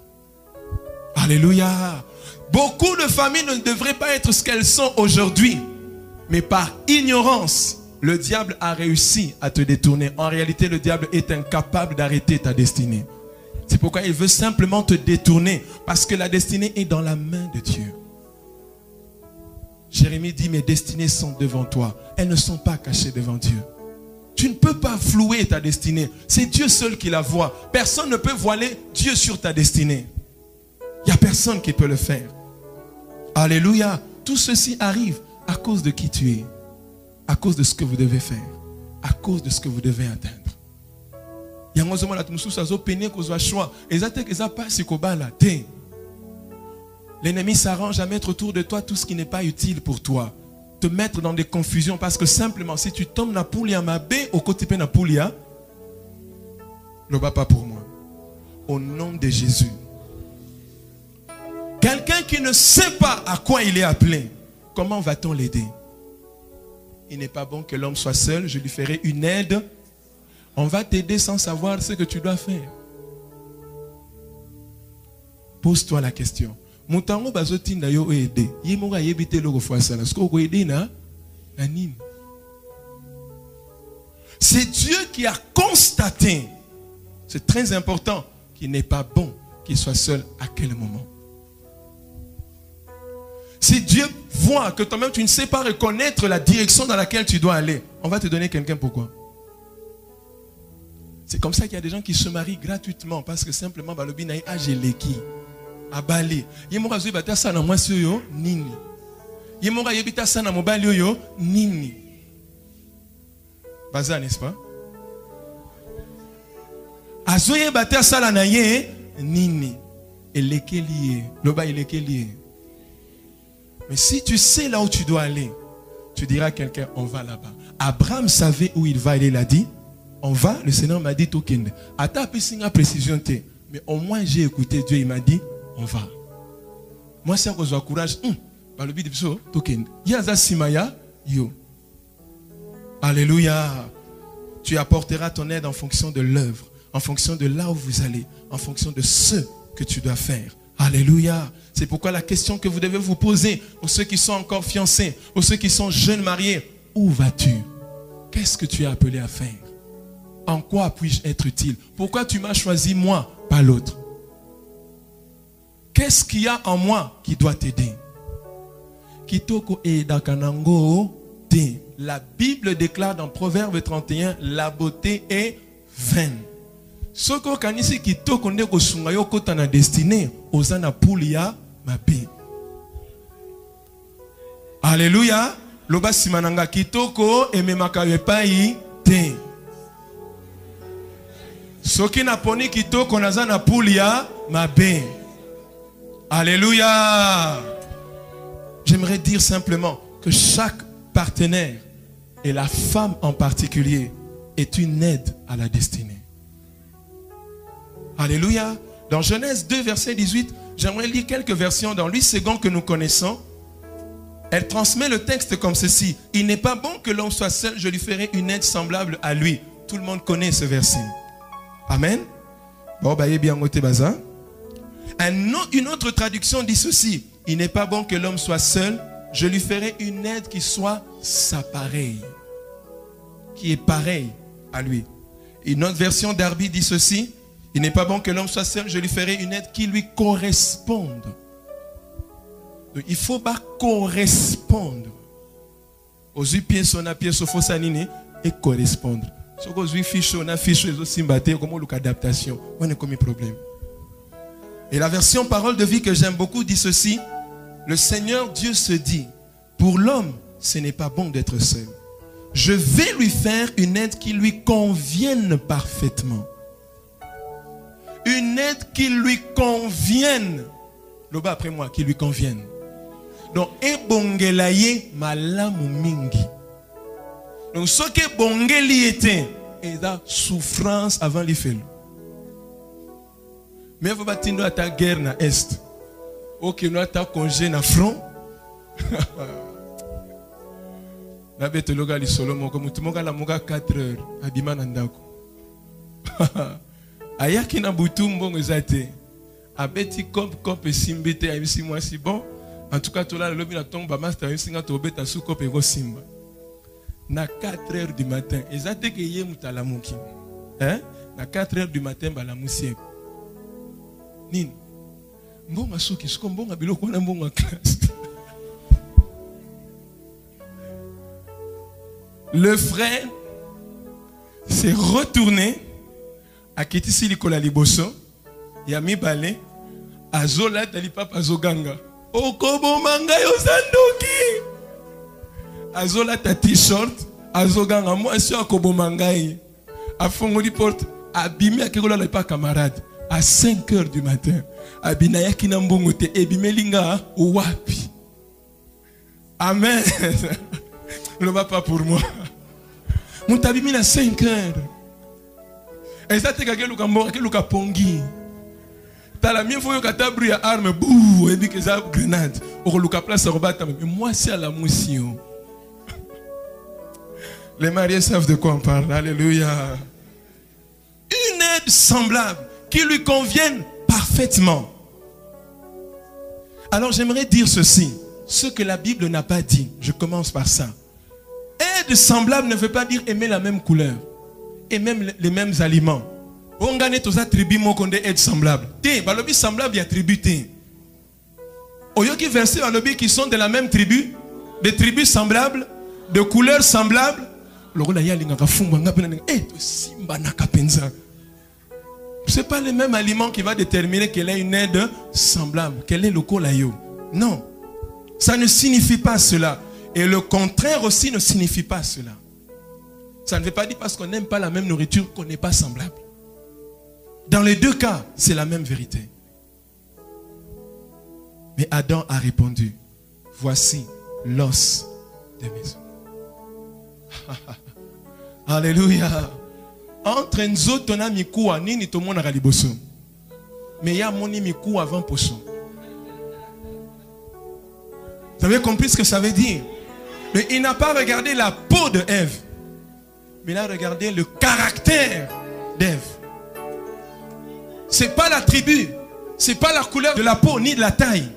A: Alléluia. Beaucoup de familles ne devraient pas être ce qu'elles sont aujourd'hui. Mais par ignorance, le diable a réussi à te détourner. En réalité, le diable est incapable d'arrêter ta destinée. C'est pourquoi il veut simplement te détourner. Parce que la destinée est dans la main de Dieu. Jérémie dit, mes destinées sont devant toi. Elles ne sont pas cachées devant Dieu. Tu ne peux pas flouer ta destinée. C'est Dieu seul qui la voit. Personne ne peut voiler Dieu sur ta destinée. Il n'y a personne qui peut le faire. Alléluia. Tout ceci arrive à cause de qui tu es. À cause de ce que vous devez faire. À cause de ce que vous devez atteindre. L'ennemi s'arrange à mettre autour de toi tout ce qui n'est pas utile pour toi. Te mettre dans des confusions parce que simplement si tu tombes na poulia mabé au côté na poulia, le va pas pour moi. Au nom de Jésus. Quelqu'un qui ne sait pas à quoi il est appelé, comment va-t-on l'aider? Il n'est pas bon que l'homme soit seul, je lui ferai une aide. On va t'aider sans savoir ce que tu dois faire. Pose-toi la question. Mutango bazotinda yo aider. Yemoga yebite logo foasala. Ce ko aider na nini? C'est Dieu qui a constaté. C'est très important qu'il n'est pas bon qu'il soit seul à quel moment. Si Dieu voit que toi-même tu ne sais pas reconnaître la direction dans laquelle tu dois aller, on va te donner quelqu'un pourquoi? C'est comme ça qu'il y a des gens qui se marient gratuitement parce que simplement balobi na ajeleki. Abali. Yemoka zui bata sana mwasi yo nini. Yemoka yebita sana mobali yo nini. Baza n'est-ce pas? Azoye bata sala na ye nini. Elekeli. Loba elekeli. Mais si tu sais là où tu dois aller, tu diras à quelqu'un, on va là-bas. Abraham savait où il va, il a dit, on va, le Seigneur m'a dit, Tokende. Ata pisinga précision te. Mais au moins j'ai écouté Dieu, il m'a dit, on va. Moi, c'est que j'ai courage. Alléluia. Tu apporteras ton aide en fonction de l'œuvre, en fonction de là où vous allez, en fonction de ce que tu dois faire. Alléluia. C'est pourquoi la question que vous devez vous poser, pour ceux qui sont encore fiancés, pour ceux qui sont jeunes mariés, où vas-tu? Qu'est-ce que tu es appelé à faire? En quoi puis-je être utile? Pourquoi tu m'as choisi moi, pas l'autre? Qu'est-ce qu'il y a en moi qui doit t'aider? Kitoko e dakanango te. La Bible déclare dans Proverbe 31, la beauté est vaine. Soko kanisi kitoko ndeko sunga yo kota na destinée, ozana poulia mabe. Alléluia. Loba simananga kitoko ememaka epai te. Soki na poni kitoko nazana poulia mabe. Alléluia. J'aimerais dire simplement que chaque partenaire, et la femme en particulier, est une aide à la destinée. Alléluia. Dans Genèse 2, verset 18, j'aimerais lire quelques versions dans 8 secondes que nous connaissons. Elle transmet le texte comme ceci. Il n'est pas bon que l'homme soit seul, je lui ferai une aide semblable à lui. Tout le monde connaît ce verset. Amen. Bon, bah, bien noté, baza. Une autre traduction dit ceci. Il n'est pas bon que l'homme soit seul, je lui ferai une aide qui soit sa pareille. Qui est pareille à lui. Une autre version d'Arby dit ceci. Il n'est pas bon que l'homme soit seul, je lui ferai une aide qui lui corresponde. Donc, il ne faut pas correspondre. Aux yeux pièces, on a pièces, au sanine et correspondre. Si aux yeux fiches, on a fiches, les aussi battés, comme l'adaptation. On est comme un problème. Et la version parole de vie que j'aime beaucoup dit ceci. Le Seigneur Dieu se dit, pour l'homme, ce n'est pas bon d'être seul. Je vais lui faire une aide qui lui convienne parfaitement. Une aide qui lui convienne. Loba après moi, qui lui convienne. Donc, ebongelaye malamu mingi. Donc, ce que bongeli était, et la souffrance avant l'ifel. Mais vous battez à ta guerre na est. Ok, nous avons congé na front. Na bête loga li solo moko mutumoga la moga 4 heures abima na ndako. Ayaki na butu mbongo ezate. Abeti cop simbete ayisi moi si bon. En tout cas tout là le lobi na tomba master singa to beta sou cop ego simba. Na 4 heures du matin, ezate ke ye mutala muki. Hein? Na 4 heures du matin bala musie. Nini? Mbonga soki siko mbonga biloko na mbonga classe. Le frère s'est retourné à Kitisi Likola Liboso. Yami Balé. Azola Dali Papa Azoganga. Okobo manga yo sandoki. Azola ta t-shirt. Azoganga. Moi, je suis à Kobo Mangaï. À Fongoli Porte. Abimi à Kegola pas camarade. À 5 heures du matin. Abinaya Kinambongote. Ebimelinga. Wapi. Amen. Ne va pas pour moi. Mon tabimi à 5 heures. Et ça, tu as quelqu'un pongi. T'as la mienne, faut que tu aies une arme. Bouh, et dit que ça a une grenade. Ou que place mais moi, c'est à la moussion. Les mariés savent de quoi on parle. Alléluia. Une aide semblable qui lui convienne parfaitement. Alors, j'aimerais dire ceci. Ce que la Bible n'a pas dit. Je commence par ça. Aide semblable ne veut pas dire aimer la même couleur et même les mêmes aliments. On gagne tous les tribus aide semblable. Balobi semblable, il y a tribu. Oyoki versé balobi qui sont de la même tribu, des tribus semblables, de couleurs semblables. Ce n'est pas le même aliment qui va déterminer quelle est une aide semblable. Quel est le colayo? Non. Ça ne signifie pas cela. Et le contraire aussi ne signifie pas cela. Ça ne veut pas dire parce qu'on n'aime pas la même nourriture qu'on n'est pas semblable. Dans les deux cas, c'est la même vérité. Mais Adam a répondu, voici l'os de mes os. Alléluia. Entre Nzoto na Mikoua, nini to mona galiboso. Mais il y a moni Mikou avant poisson. Vous avez compris ce que ça veut dire? Mais il n'a pas regardé la peau de Ève. Mais il a regardé le caractère d'Ève. C'est pas la tribu, c'est pas la couleur de la peau, ni de la taille,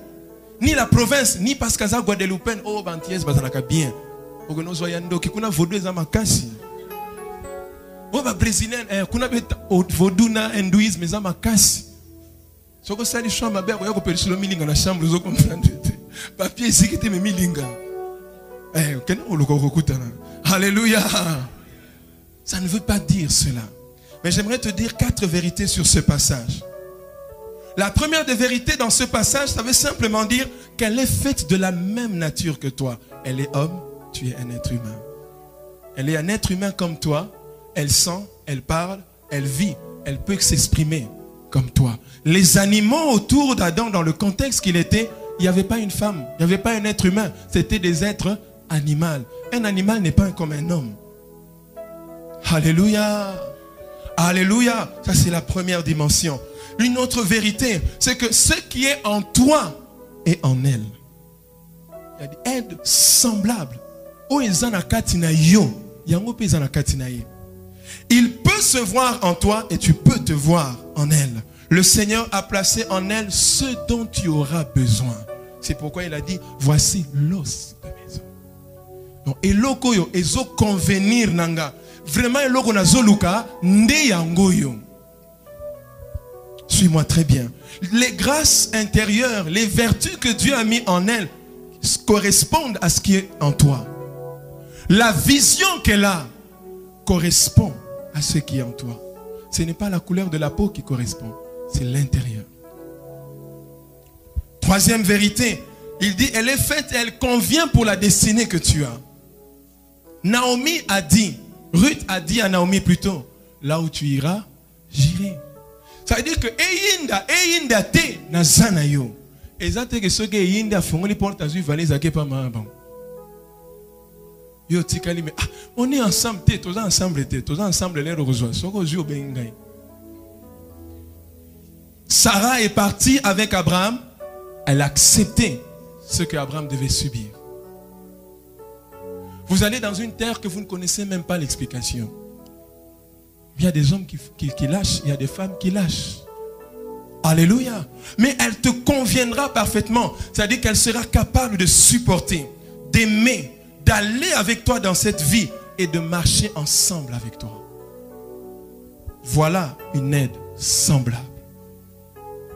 A: ni la province, ni parce que ça Guadeloupe, oh banties bazanaka bien. Ogono zoyando ki kuna vodou eza makasi. Oh ba brésilien, kuna beta vodou na hindouisme eza makasi. Soko sali chambre ba ko perisi lo milinga na chambre zo comprendre. Papier ici qui était milinga. Alléluia. Ça ne veut pas dire cela. Mais j'aimerais te dire 4 vérités sur ce passage. La première des vérités dans ce passage, ça veut simplement dire qu'elle est faite de la même nature que toi. Elle est homme, tu es un être humain. Elle est un être humain comme toi. Elle sent, elle parle, elle vit, elle peut s'exprimer comme toi. Les animaux autour d'Adam, dans le contexte qu'il était, il n'y avait pas une femme, il n'y avait pas un être humain. C'était des êtres animaux. Un animal n'est pas comme un homme. Alléluia. Alléluia. Ça, c'est la première dimension. Une autre vérité, c'est que ce qui est en toi est en elle. Il y a des aides semblables. Il peut se voir en toi et tu peux te voir en elle. Le Seigneur a placé en elle ce dont tu auras besoin. C'est pourquoi il a dit, voici l'os de mes os. Donc, eloko yo, ezo convenir nanga. Vraiment, eloko na zoluka, nde yangoyo. Suis-moi très bien. Les grâces intérieures, les vertus que Dieu a mis en elle correspondent à ce qui est en toi. La vision qu'elle a correspond à ce qui est en toi. Ce n'est pas la couleur de la peau qui correspond, c'est l'intérieur. Troisième vérité, il dit, elle est faite, elle convient pour la destinée que tu as. Naomi a dit, Ruth a dit à Naomi plutôt, là où tu iras, j'irai. Ça veut dire que eyinda te na zana yo. Ezate que ce que eyinda fongoli porte azu valise ake pa maban. Yo tikali mais on est ensemble te, tous ensemble les rejoindre. Soko zu bengai. Sarah est partie avec Abraham, elle a accepté ce que Abraham devait subir. Vous allez dans une terre que vous ne connaissez même pas l'explication. Il y a des hommes qui lâchent, il y a des femmes qui lâchent. Alléluia. Mais elle te conviendra parfaitement. C'est-à-dire qu'elle sera capable de supporter, d'aimer, d'aller avec toi dans cette vie et de marcher ensemble avec toi. Voilà une aide semblable.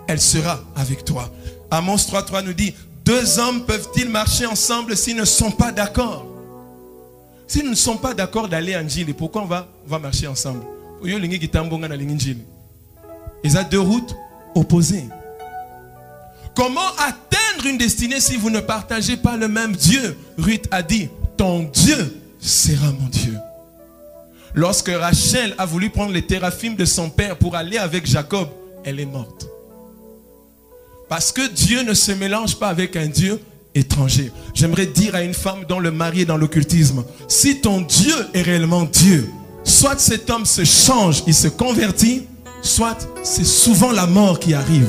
A: Elle sera avec toi. Amos 3:3 nous dit, 2 hommes peuvent-ils marcher ensemble s'ils ne sont pas d'accord? S'ils ne sont pas d'accord d'aller en Gile, pourquoi on va marcher ensemble? Il y a 2 routes opposées. Comment atteindre une destinée si vous ne partagez pas le même Dieu? Ruth a dit, ton Dieu sera mon Dieu. Lorsque Rachel a voulu prendre les téraphimes de son père pour aller avec Jacob, elle est morte. Parce que Dieu ne se mélange pas avec un Dieu étranger. J'aimerais dire à une femme dont le mari est dans l'occultisme, si ton Dieu est réellement Dieu, soit cet homme se change, il se convertit, soit c'est souvent la mort qui arrive.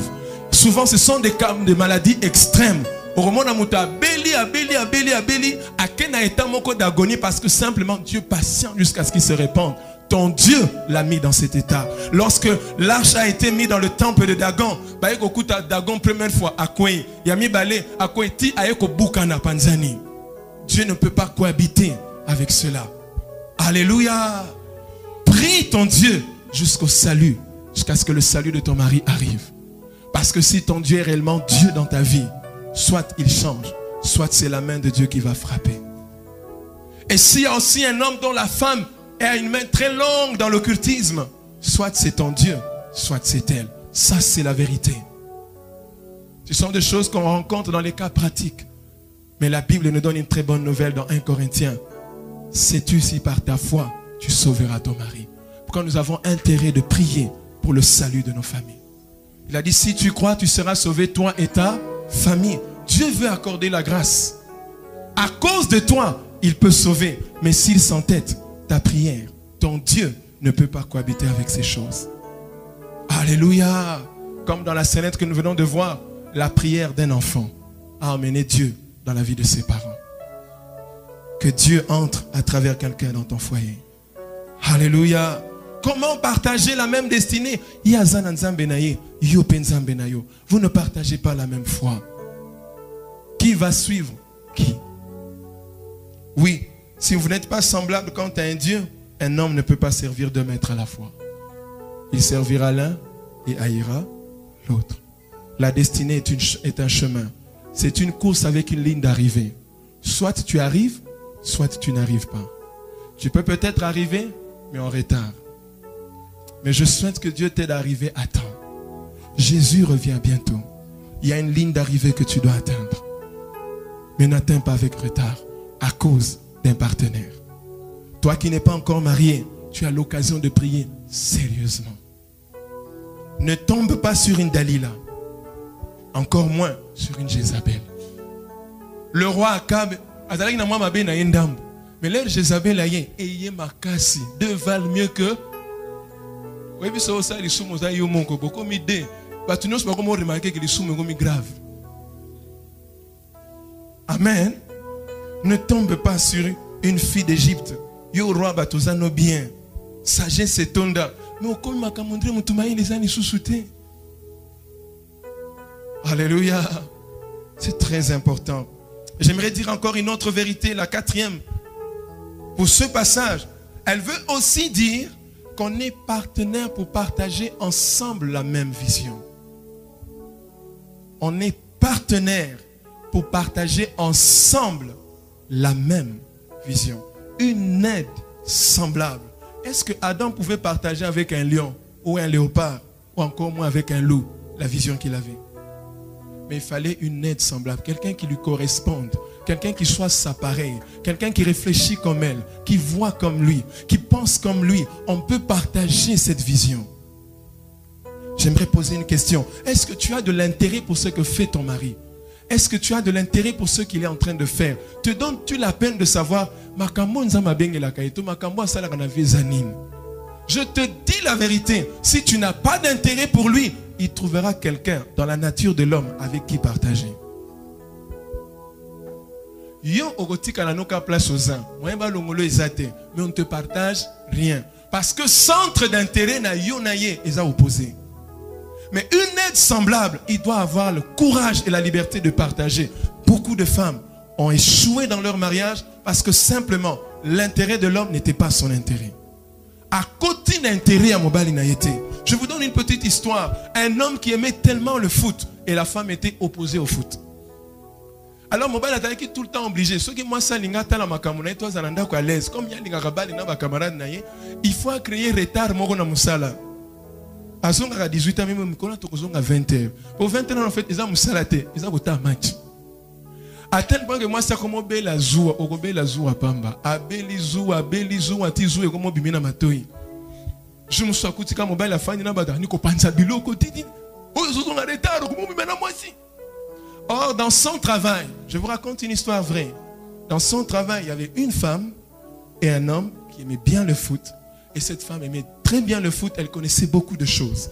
A: Souvent ce sont des cas de maladies extrêmes. Parce que simplement Dieu patient jusqu'à ce qu'il se répande. Ton Dieu l'a mis dans cet état. Lorsque l'arche a été mise dans le temple de Dagon, Dagon première fois Dieu ne peut pas cohabiter avec cela. Alléluia. Prie ton Dieu jusqu'au salut, jusqu'à ce que le salut de ton mari arrive. Parce que si ton Dieu est réellement Dieu dans ta vie, soit il change, soit c'est la main de Dieu qui va frapper. Et s'il y a aussi un homme dont la femme a une main très longue dans l'occultisme, soit c'est ton Dieu, soit c'est elle. Ça, c'est la vérité. Ce sont des choses qu'on rencontre dans les cas pratiques. Mais la Bible nous donne une très bonne nouvelle dans 1 Corinthiens. Sais-tu si par ta foi, tu sauveras ton mari? Pourquoi nous avons intérêt de prier pour le salut de nos familles? Il a dit, si tu crois, tu seras sauvé, toi et ta famille. Dieu veut accorder la grâce. À cause de toi, il peut sauver. Mais s'il s'entête, ta prière, ton Dieu ne peut pas cohabiter avec ces choses. Alléluia. Comme dans la scénette que nous venons de voir, la prière d'un enfant a emmené Dieu dans la vie de ses parents. Que Dieu entre à travers quelqu'un dans ton foyer. Alléluia. Comment partager la même destinée? Vous ne partagez pas la même foi. Qui va suivre qui? Oui, si vous n'êtes pas semblable quant à un Dieu, un homme ne peut pas servir deux maîtres à la fois. Il servira l'un et haïra l'autre. La destinée est un chemin. C'est une course avec une ligne d'arrivée. Soit tu arrives, soit tu n'arrives pas. Tu peux peut-être arriver, mais en retard. Mais je souhaite que Dieu t'aide à arriver à temps. Jésus revient bientôt. Il y a une ligne d'arrivée que tu dois atteindre. Mais n'atteins pas avec retard à cause d'un partenaire. Toi qui n'es pas encore marié, tu as l'occasion de prier sérieusement. Ne tombe pas sur une Dalila. Encore moins sur une Jézabel. Le roi Akab, mais l'air Jézabel ayé, ayé makasi, deux valent mieux que. Oui, puis ça, les soumons, ça y est, mon coco, comme idée. Parce que nous, c'est pas comme remarquer que les soumons sont graves. Amen. Ne tombe pas sur une fille d'Égypte. Yo roi batozano bien. Sagesse et tonda. Mais au comme ma camondre, mon toumaï les années sous-souté. Alléluia. C'est très important. J'aimerais dire encore une autre vérité, la quatrième. Pour ce passage, elle veut aussi dire qu'on est partenaire pour partager ensemble la même vision. On est partenaire pour partager ensemble la même vision. Une aide semblable. Est-ce que Adam pouvait partager avec un lion ou un léopard ou encore moins avec un loup la vision qu'il avait? Mais il fallait une aide semblable, quelqu'un qui lui corresponde, quelqu'un qui soit sa pareille, quelqu'un qui réfléchit comme elle, qui voit comme lui, qui pense comme lui. On peut partager cette vision. J'aimerais poser une question. Est-ce que tu as de l'intérêt pour ce que fait ton mari? Est-ce que tu as de l'intérêt pour ce qu'il est en train de faire? Te donnes-tu la peine de savoir je te dis la vérité. Si tu n'as pas d'intérêt pour lui, il trouvera quelqu'un dans la nature de l'homme avec qui partager. Yo ogotika na noka place aux uns. Mais on ne te partage rien. Parce que centre d'intérêt na yo na ye est opposé. Mais une aide semblable, il doit avoir le courage et la liberté de partager. Beaucoup de femmes ont échoué dans leur mariage parce que simplement l'intérêt de l'homme n'était pas son intérêt. À côté d'intérêt à Mobali n'a été. Je vous donne une petite histoire. Un homme qui aimait tellement le foot et la femme était opposée au foot. Alors Mobali a été tout le temps obligé. Ceux qui moi ça linga tala makamuna toi zananda ko à l'aise comme ya linga kabali na ba camarade naye, il faut créer retard moko na musala. À 18 ans même qu'on a à 20 h. Pour 20 ans en fait ils ont musalaté, ils ont voté un match. À tel point que moi ça comme bela zoua, okobela zoua pamba, abeli zoua tizoua et comme bimina matoi. Je me suis écouté quand mobile la fani na bada ni ko panza biloko titi. Oh ils sont en retard comme bimina moi aussi. Or dans son travail, je vous raconte une histoire vraie. Dans son travail, il y avait une femme et un homme qui aimait bien le foot. Et cette femme aimait très bien le foot, elle connaissait beaucoup de choses.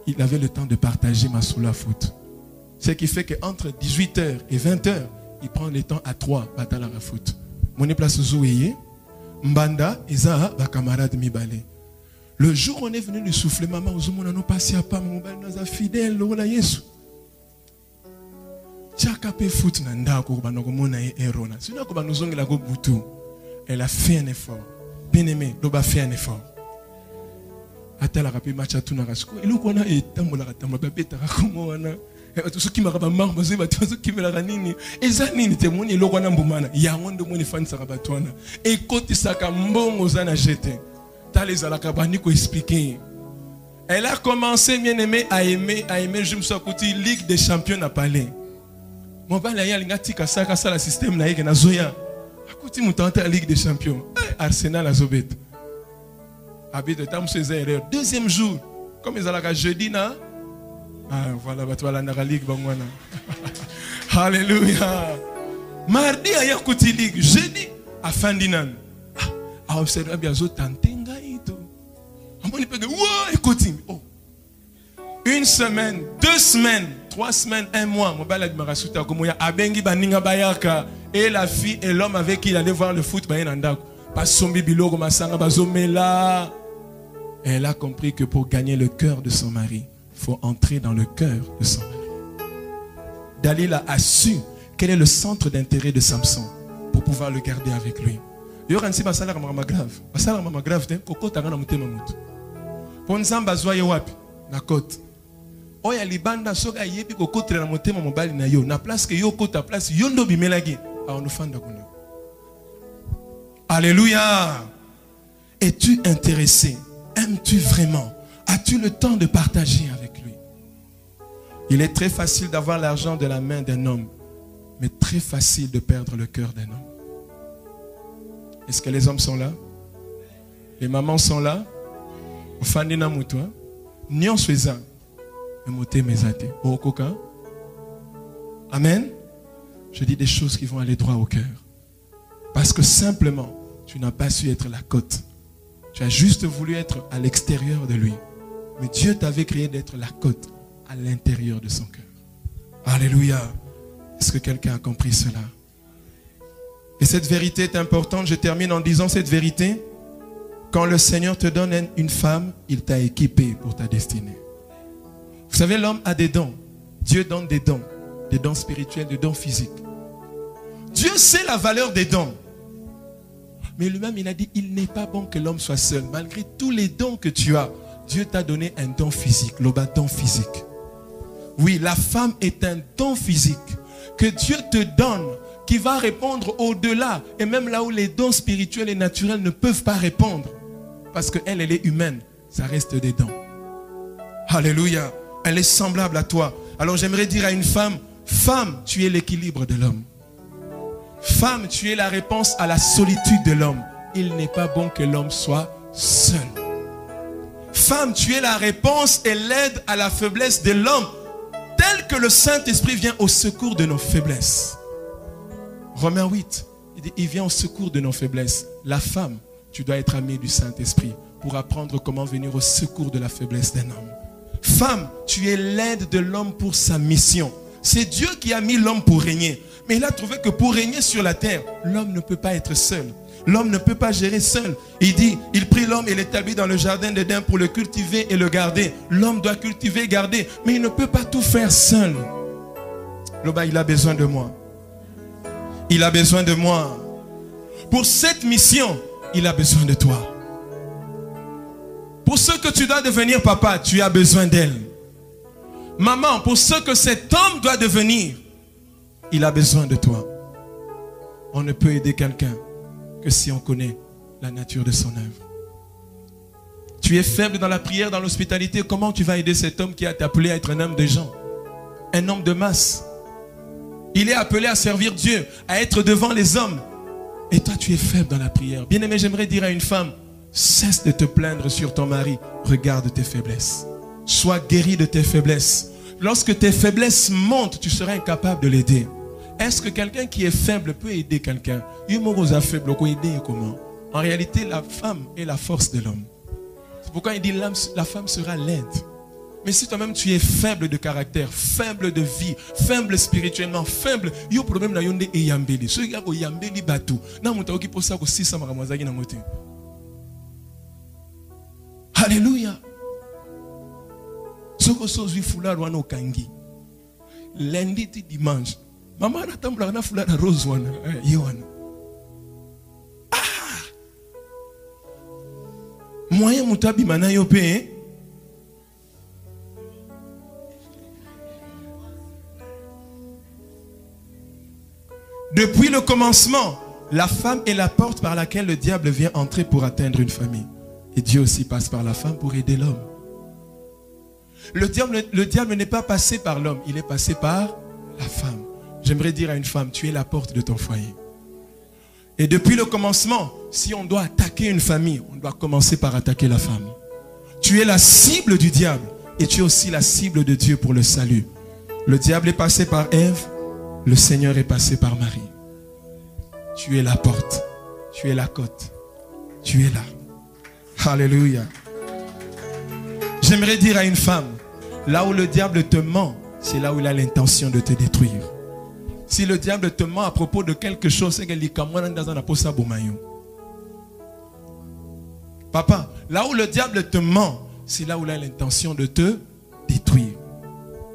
A: Il avait le temps de partager Masoula foot. Ce qui fait qu'entre 18 h et 20 h, il prend le temps à 3 batala la foot. Mon place Zoueye, Mbanda, Isa, ba camarade Mibale. Le jour où on est venu lui souffler, maman, Ouzumona no passi à pas, mon bal dans un fidèle, l'ola Yesu. Chakape foot nanda ko banoko mona erona. Sinon ko banozongi la go butu. Elle a fait un effort. Bien aimé, l'oba fait un effort. Atala rapé match à tout na rasko. Et l'on a etambola katamba beta rakomo wana. Et ceux qui m'arabent marre, mais ceux qui me la ranini. Et zanini te moni l'on a mbumana. Yangondo moni fan sarabatwana. Et côté saka mbongo zana jeté. T'as les alakabani ko expliquer. Elle a commencé bien aimé à aimer. Je me suis écouté Ligue des Champions à Palais. Mon père a dit que ça le système na yeke na zoya. Akuti mutante la Ligue des Champions. Arsenal a zobet. Habite tam ses erreurs. Deuxième jour, comme ils allaient jeudi na. Ah voilà, batwa la Ligue bangwana. Alléluia. Mardi a yakuti Ligue, jeudi a fin dinan. Ah observer bien zo tantenga ito. Amoni pege wa écoute. Oh. Une semaine, 2 semaines, 3 semaines, 1 mois, et la fille et l'homme avec qui il allait voir le foot, Et elle a compris que pour gagner le cœur de son mari, il faut entrer dans le cœur de son mari. Dalila a su quel est le centre d'intérêt de Samson pour pouvoir le garder avec lui. Yo ransi basala mama grave. Basala mama grave te kokota ngana mutema mutu. Pour nzamba zwa yo wapi na côte. Oya libanda soka yebi kokotra na mutema mobali na yo na place que yo kota place yo ndo bimelagi a onufanda kuna. Alléluia. Es-tu intéressé? Aimes-tu vraiment? As-tu le temps de partager avec lui? Il est très facile d'avoir l'argent de la main d'un homme, mais très facile de perdre le cœur d'un homme. Est-ce que les hommes sont là? Les mamans sont là? Ofandina mutwa. Nyon sweza. Emote mezate. Okoka. Amen. Je dis des choses qui vont aller droit au cœur. Parce que simplement, tu n'as pas su être la côte. Tu as juste voulu être à l'extérieur de lui. Mais Dieu t'avait créé d'être la côte à l'intérieur de son cœur. Alléluia. Est-ce que quelqu'un a compris cela? Et cette vérité est importante. Je termine en disant cette vérité. Quand le Seigneur te donne une femme, il t'a équipé pour ta destinée. Vous savez, l'homme a des dons. Dieu donne des dons spirituels, des dons physiques. Dieu sait la valeur des dons. Mais lui-même, il a dit, il n'est pas bon que l'homme soit seul. Malgré tous les dons que tu as, Dieu t'a donné un don physique, le don physique. Oui, la femme est un don physique que Dieu te donne, qui va répondre au-delà, et même là où les dons spirituels et naturels ne peuvent pas répondre. Parce qu'elle, elle est humaine, ça reste des dons. Alléluia, elle est semblable à toi. Alors j'aimerais dire à une femme, femme, tu es l'équilibre de l'homme. Femme, tu es la réponse à la solitude de l'homme. Il n'est pas bon que l'homme soit seul. Femme, tu es la réponse et l'aide à la faiblesse de l'homme, tel que le Saint-Esprit vient au secours de nos faiblesses. Romains 8, il dit, il vient au secours de nos faiblesses. La femme, tu dois être amie du Saint-Esprit pour apprendre comment venir au secours de la faiblesse d'un homme. Femme, tu es l'aide de l'homme pour sa mission. C'est Dieu qui a mis l'homme pour régner. Mais il a trouvé que pour régner sur la terre, l'homme ne peut pas être seul. L'homme ne peut pas gérer seul. Il dit, il prit l'homme et l'établit dans le jardin d'Éden pour le cultiver et le garder. L'homme doit cultiver et garder, mais il ne peut pas tout faire seul. Loba, il a besoin de moi. Il a besoin de moi. Pour cette mission, il a besoin de toi. Pour ce que tu dois devenir papa, tu as besoin d'elle. Maman, pour ce que cet homme doit devenir, il a besoin de toi. On ne peut aider quelqu'un que si on connaît la nature de son œuvre. Tu es faible dans la prière, dans l'hospitalité. Comment tu vas aider cet homme qui a été appelé à être un homme de gens? Un homme de masse. Il est appelé à servir Dieu, à être devant les hommes. Et toi, tu es faible dans la prière. Bien-aimé, j'aimerais dire à une femme, cesse de te plaindre sur ton mari. Regarde tes faiblesses. Sois guéri de tes faiblesses. Lorsque tes faiblesses montent, tu seras incapable de l'aider. Est-ce que quelqu'un qui est faible peut aider quelqu'un? En réalité, la femme est la force de l'homme. C'est pourquoi il dit la femme sera l'aide. Mais si toi-même tu es faible de caractère, faible de vie, faible spirituellement, faible, il y a un problème dans yonde et yambeli. Ce gars qui yambeli batou, na mutaoki qui posa ko sisa makamazaki na mote. Alléluia. Soko sozi foulard wana okangi. Lundi ti dimanche. Maman a tambula na foulard rose wana. Yewana. Ah. Moyen mutabi mana yo pe. Depuis le commencement, la femme est la porte par laquelle le diable vient entrer pour atteindre une famille. Et Dieu aussi passe par la femme pour aider l'homme. Le diable n'est pas passé par l'homme, il est passé par la femme. J'aimerais dire à une femme, tu es la porte de ton foyer. Et depuis le commencement, si on doit attaquer une famille, on doit commencer par attaquer la femme. Tu es la cible du diable et tu es aussi la cible de Dieu pour le salut. Le diable est passé par Ève. Le Seigneur est passé par Marie. Tu es la porte. Tu es la côte. Tu es là. Alléluia. J'aimerais dire à une femme, là où le diable te ment, c'est là où il a l'intention de te détruire. Si le diable te ment à propos de quelque chose, c'est qu'il dit, papa, Là où le diable te ment, c'est là où il a l'intention de te détruire.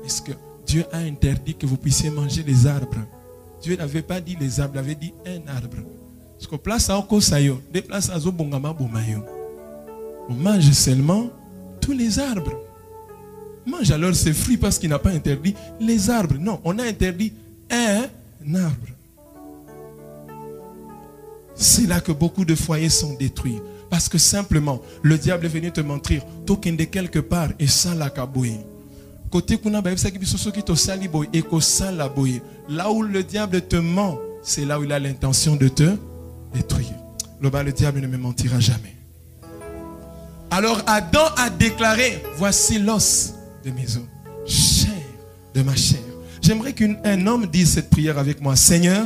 A: Est-ce que Dieu a interdit que vous puissiez manger les arbres? Dieu n'avait pas dit les arbres, il avait dit un arbre. Parce que place à Okosayo, des places à Zobongama Bomayo. On mange seulement tous les arbres. Mange alors ses fruits parce qu'il n'a pas interdit les arbres. Non, on a interdit un arbre. C'est là que beaucoup de foyers sont détruits. Parce que simplement, le diable est venu te mentir. Token de quelque part et sans la cabouille. Côté là où le diable te ment, c'est là où il a l'intention de te détruire. Le diable ne me mentira jamais. Alors Adam a déclaré, voici l'os de mes os, chair de ma chair. J'aimerais qu'un homme dise cette prière avec moi. Seigneur,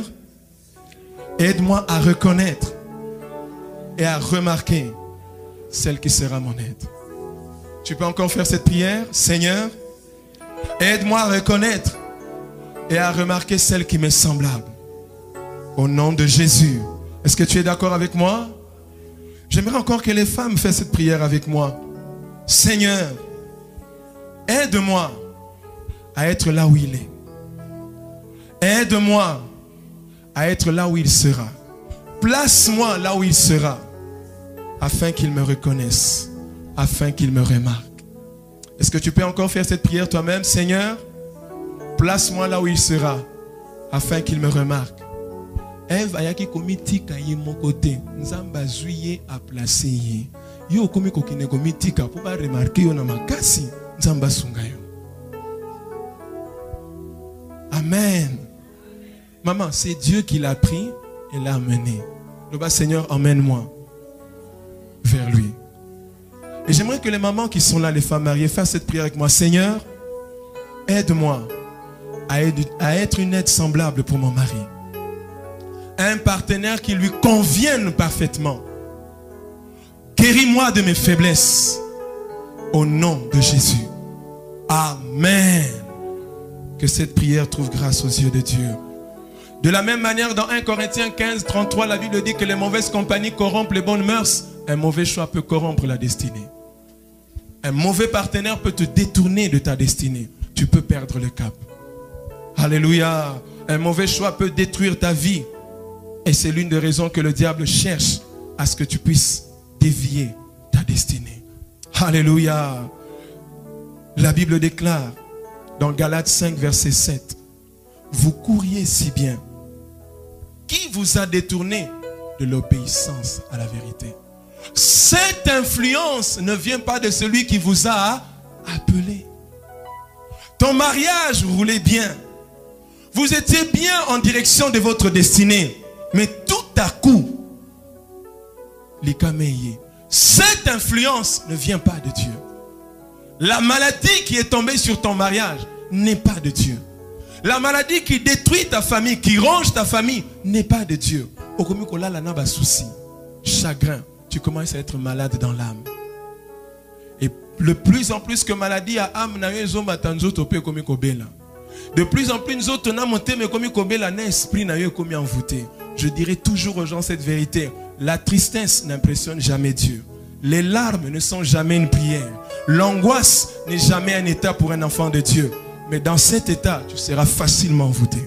A: aide-moi à reconnaître et à remarquer celle qui sera mon aide. Tu peux encore faire cette prière? Seigneur, aide-moi à reconnaître et à remarquer celle qui m'est semblable. Au nom de Jésus. Est-ce que tu es d'accord avec moi? J'aimerais encore que les femmes fassent cette prière avec moi. Seigneur, aide-moi à être là où il est. Aide-moi à être là où il sera. Place-moi là où il sera, afin qu'il me reconnaisse, afin qu'il me remarque. Est-ce que tu peux encore faire cette prière toi-même? Seigneur, place-moi là où il sera, afin qu'il me remarque. Ève ayaki komiti kaye mon côté. Nzamba zuye a placé ye. Yo komi kokine komiti ka pour pas remarquer yo na makasi. Nzamba sungayo. Amen. Maman, c'est Dieu qui l'a pris et l'a amené. Le bas Seigneur, emmène-moi vers lui. Et j'aimerais que les mamans qui sont là, les femmes mariées, fassent cette prière avec moi. Seigneur, aide-moi à être une aide semblable pour mon mari. Un partenaire qui lui convienne parfaitement. Guéris-moi de mes faiblesses. Au nom de Jésus. Amen. Que cette prière trouve grâce aux yeux de Dieu. De la même manière, dans 1 Corinthiens 15, 33, la Bible dit que les mauvaises compagnies corrompent les bonnes mœurs. Un mauvais choix peut corrompre la destinée. Un mauvais partenaire peut te détourner de ta destinée. Tu peux perdre le cap. Alléluia. Un mauvais choix peut détruire ta vie. Et c'est l'une des raisons que le diable cherche à ce que tu puisses dévier ta destinée. Alléluia. La Bible déclare dans Galates 5, verset 7. Vous couriez si bien. Qui vous a détourné de l'obéissance à la vérité? Cette influence ne vient pas de celui qui vous a appelé. Ton mariage roulait bien. Vous étiez bien en direction de votre destinée. Mais tout à coup, cette influence ne vient pas de Dieu. La maladie qui est tombée sur ton mariage n'est pas de Dieu. La maladie qui détruit ta famille, qui ronge ta famille, n'est pas de Dieu. Chagrin, tu commences à être malade dans l'âme. Et de plus en plus que maladie à âme, de plus en plus nous autres on a monté mais comme l'esprit n'a eu comme envoûté. Je dirais toujours aux gens cette vérité. La tristesse n'impressionne jamais Dieu. Les larmes ne sont jamais une prière. L'angoisse n'est jamais un état pour un enfant de Dieu. Mais dans cet état, tu seras facilement envoûté.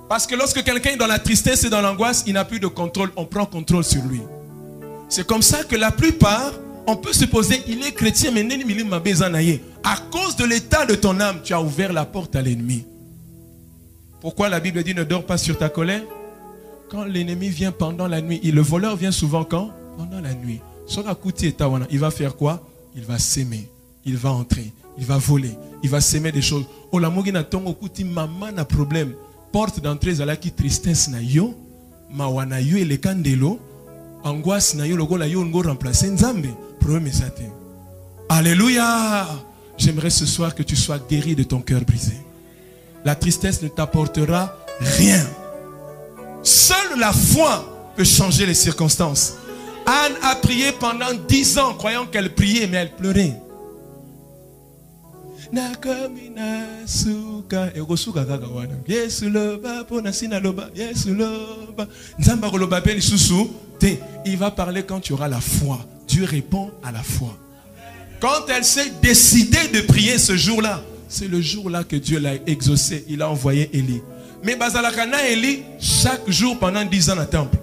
A: Parce que lorsque quelqu'un est dans la tristesse et dans l'angoisse, il n'a plus de contrôle. On prend contrôle sur lui. C'est comme ça que la plupart, on peut se poser, il est chrétien, mais à cause de l'état de ton âme, tu as ouvert la porte à l'ennemi. Pourquoi la Bible dit ne dors pas sur ta colère? Quand l'ennemi vient pendant la nuit, et le voleur vient souvent quand? Pendant la nuit. Il va faire quoi? Il va s'aimer, il va entrer, il va voler, il va s'aimer des choses. Oh la mogi na tongo kuti maman na problème. Porte d'entrée zalaki tristesse na yo, mawana yo ele kandelo, angoisse na yo logo la yo ngo remplacer nzambe. Problème ça. Alléluia. J'aimerais ce soir que tu sois guéri de ton cœur brisé. La tristesse ne t'apportera rien. Seule la foi peut changer les circonstances. Anne a prié pendant 10 ans, croyant qu'elle priait, mais elle pleurait. nakamina suka ekosuka kaka wana Yesu loba pona sina loba Yesu loba nzamba koloba pe lisusu te. Il va parler quand tu auras la foi. Dieu répond à la foi. Quand elle s'est décidée de prier ce jour-là, c'est le jour-là que Dieu l'a exaucé. Il a envoyé Élie. Mais Bazalakana Élie, chaque jour pendant 10 ans dans le temple.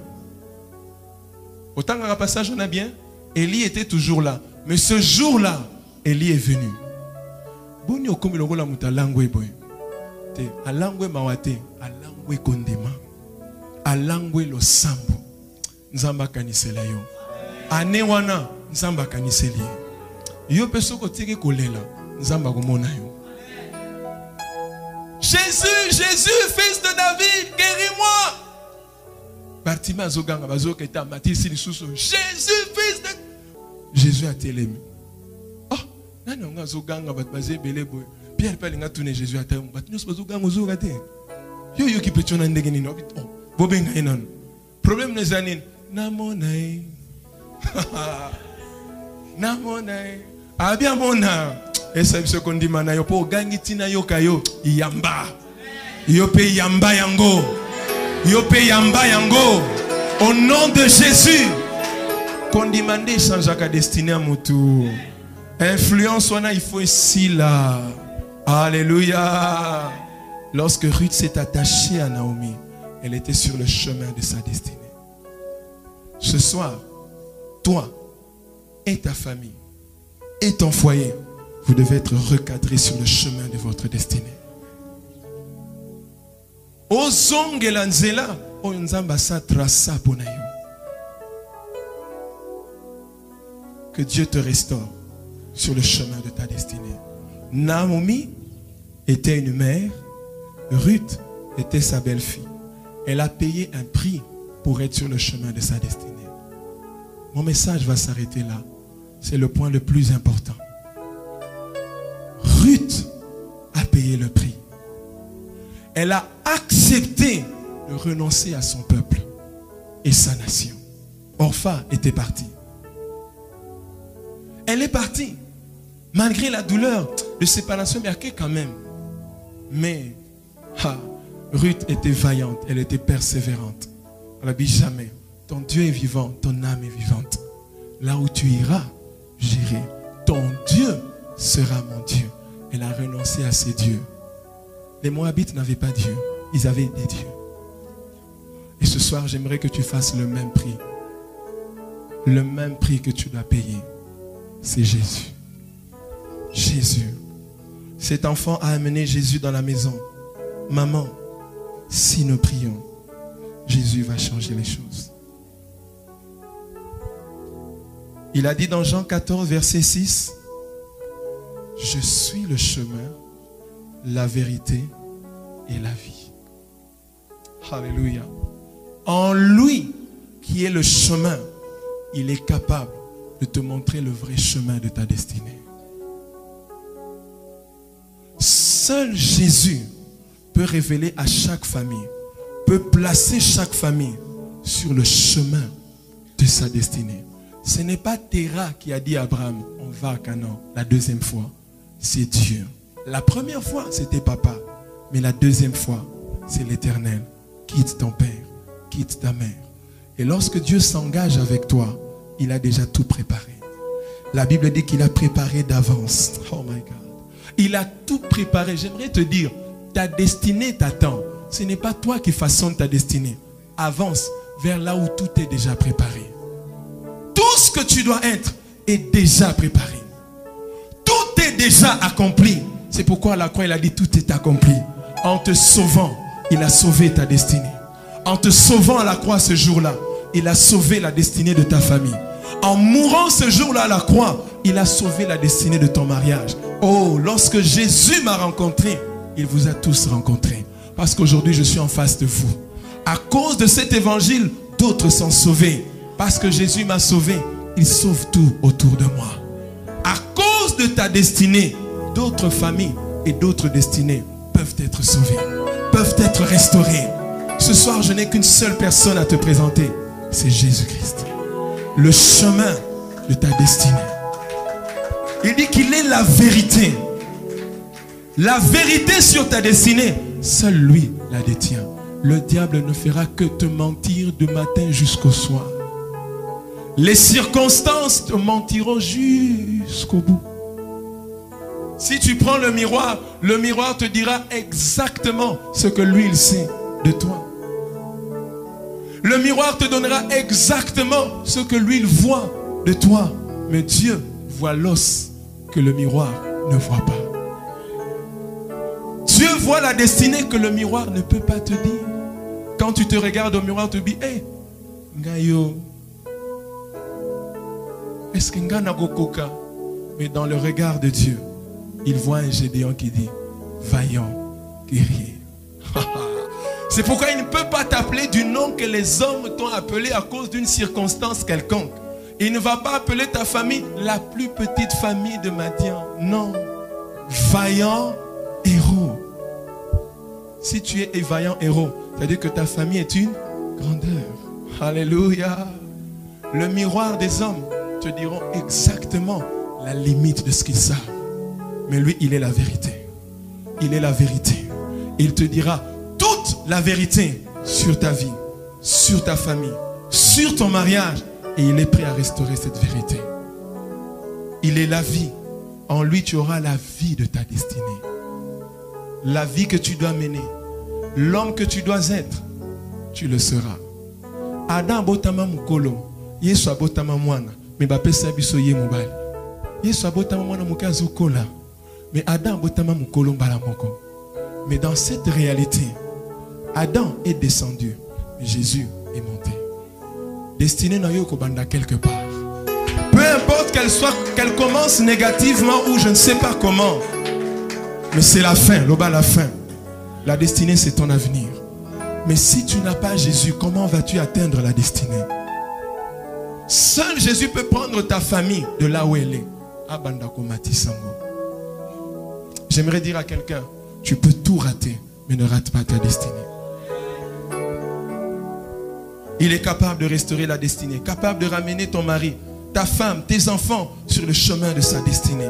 A: Autant qu'un passage, on a bien. Élie était toujours là. Mais ce jour-là, Élie est venu. Boni okomi longola muta langwe boy. Te alangwe mawate, alangwe kondema. Alangwe lo sambo. Nzamba kanisela yo. Ane wana nzamba kaniseli. Yo peso ko tiki kolela, nzamba komona yo. Jésus, Jésus, fils de David, guéris-moi. Bartima zoganga bazoka eta matisi lisusu. Jésus, fils de Jésus a télémi. Oh, nana nga zoganga bat bazé belé boy. Pierre pali nga tune Jésus a télémi. Bat nyos bazoganga zogate. Yo yo ki petona ndenge nini. Oh, bobenga enan. Problème ne zanin. Namonai. Namonai. Abia mona. Esa biso kondima na yo po gangi tina yo kayo yamba. Yo pe yamba yango. Yo pe yamba yango. Au nom de Jésus. Kondimande change ka destinée à mutu. Influence wana il faut ici là. Alléluia. Lorsque Ruth s'est attachée à Naomi, elle était sur le chemin de sa destinée. Ce soir, toi et ta famille et ton foyer, vous devez être recadrés sur le chemin de votre destinée. Ozongela nzela onzamba sa trasa ponayo. Que Dieu te restaure sur le chemin de ta destinée. Naomi était une mère, Ruth était sa belle-fille. Elle a payé un prix pour être sur le chemin de sa destinée. Mon message va s'arrêter là. C'est le point le plus important. Ruth a payé le prix. Elle a accepté de renoncer à son peuple et sa nation. Orpha était partie. Elle est partie. Malgré la douleur de séparation, mais quand même. Mais Ruth était vaillante, elle était persévérante. Elle a dit jamais. Ton Dieu est vivant, ton âme est vivante. Là où tu iras, j'irai. Ton Dieu sera mon Dieu. Elle a renoncé à ses dieux. Les Moabites n'avaient pas Dieu, ils avaient des dieux. Et ce soir, j'aimerais que tu fasses le même prix. Le même prix que tu dois payer, c'est Jésus. Jésus. Cet enfant a amené Jésus dans la maison. Maman, si nous prions, Jésus va changer les choses. Il a dit dans Jean 14, verset 6, je suis le chemin, la vérité et la vie. Alléluia. En lui, qui est le chemin, il est capable de te montrer le vrai chemin de ta destinée. Seul Jésus peut révéler à chaque famille, peut placer chaque famille sur le chemin de sa destinée. Ce n'est pas Terah qui a dit à Abraham, on va à Canaan. La deuxième fois, c'est Dieu. La première fois, c'était papa. Mais la deuxième fois, c'est l'Éternel. Quitte ton père, quitte ta mère. Et lorsque Dieu s'engage avec toi, il a déjà tout préparé. La Bible dit qu'il a préparé d'avance. Oh my God. Il a tout préparé. J'aimerais te dire, ta destinée t'attend. Ce n'est pas toi qui façonnes ta destinée. Avance vers là où tout est déjà préparé. Tout ce que tu dois être est déjà préparé. Tout est déjà accompli. C'est pourquoi à la croix il a dit tout est accompli. En te sauvant, il a sauvé ta destinée. En te sauvant à la croix ce jour-là, il a sauvé la destinée de ta famille. En mourant ce jour-là à la croix, il a sauvé la destinée de ton mariage. Oh, lorsque Jésus m'a rencontré, il vous a tous rencontrés. Parce qu'aujourd'hui je suis en face de vous. À cause de cet évangile, d'autres sont sauvés. Parce que Jésus m'a sauvé, il sauve tout autour de moi. À cause de ta destinée, d'autres familles et d'autres destinées peuvent être sauvées, peuvent être restaurées. Ce soir, je n'ai qu'une seule personne à te présenter. C'est Jésus-Christ. Le chemin de ta destinée. Il dit qu'il est la vérité La vérité sur ta destinée, seul lui la détient. Le diable ne fera que te mentir du matin jusqu'au soir. Les circonstances te mentiront jusqu'au bout. Si tu prends le miroir te dira exactement ce que lui il sait de toi. Le miroir te donnera exactement ce que lui il voit de toi. Mais Dieu voit l'os que le miroir ne voit pas. Dieu voit la destinée que le miroir ne peut pas te dire. Quand tu te regardes au miroir, tu te dis, hey, Ngayo, est-ce que Nga Nagokoka? Mais dans le regard de Dieu, il voit un Gédéon qui dit, vaillant, guerrier. C'est pourquoi il ne peut pas t'appeler du nom que les hommes t'ont appelé à cause d'une circonstance quelconque. Il ne va pas appeler ta famille la plus petite famille de Madian. Non. Vaillant héros. Si tu es vaillant héros, c'est-à-dire que ta famille est une grandeur. Alléluia. Le miroir des hommes te diront exactement la limite de ce qu'ils savent. Mais lui, il est la vérité. Il est la vérité. Il te dira toute la vérité sur ta vie, sur ta famille, sur ton mariage. Et il est prêt à restaurer cette vérité. Il est la vie. En lui, tu auras la vie de ta destinée. La vie que tu dois mener. L'homme que tu dois être. Tu le seras. Adam botama mukolo. Yesu abotama mwana. Mais bapesa biso ye mobali. Yesu abotama mwana mukazo kola. Mais Adam botama mukolo mbala moko. Mais dans cette réalité, Adam est descendu. Mais Jésus est monté. Destinée na yo kobanda quelque part. Peu importe qu'elle soit, qu'elle commence négativement ou je ne sais pas comment. Mais c'est la fin, l'oba la fin. La destinée c'est ton avenir. Mais si tu n'as pas Jésus, comment vas-tu atteindre la destinée? Seul Jésus peut prendre ta famille de là où elle est. J'aimerais dire à quelqu'un, tu peux tout rater, mais ne rate pas ta destinée. Il est capable de restaurer la destinée, capable de ramener ton mari, ta femme, tes enfants sur le chemin de sa destinée.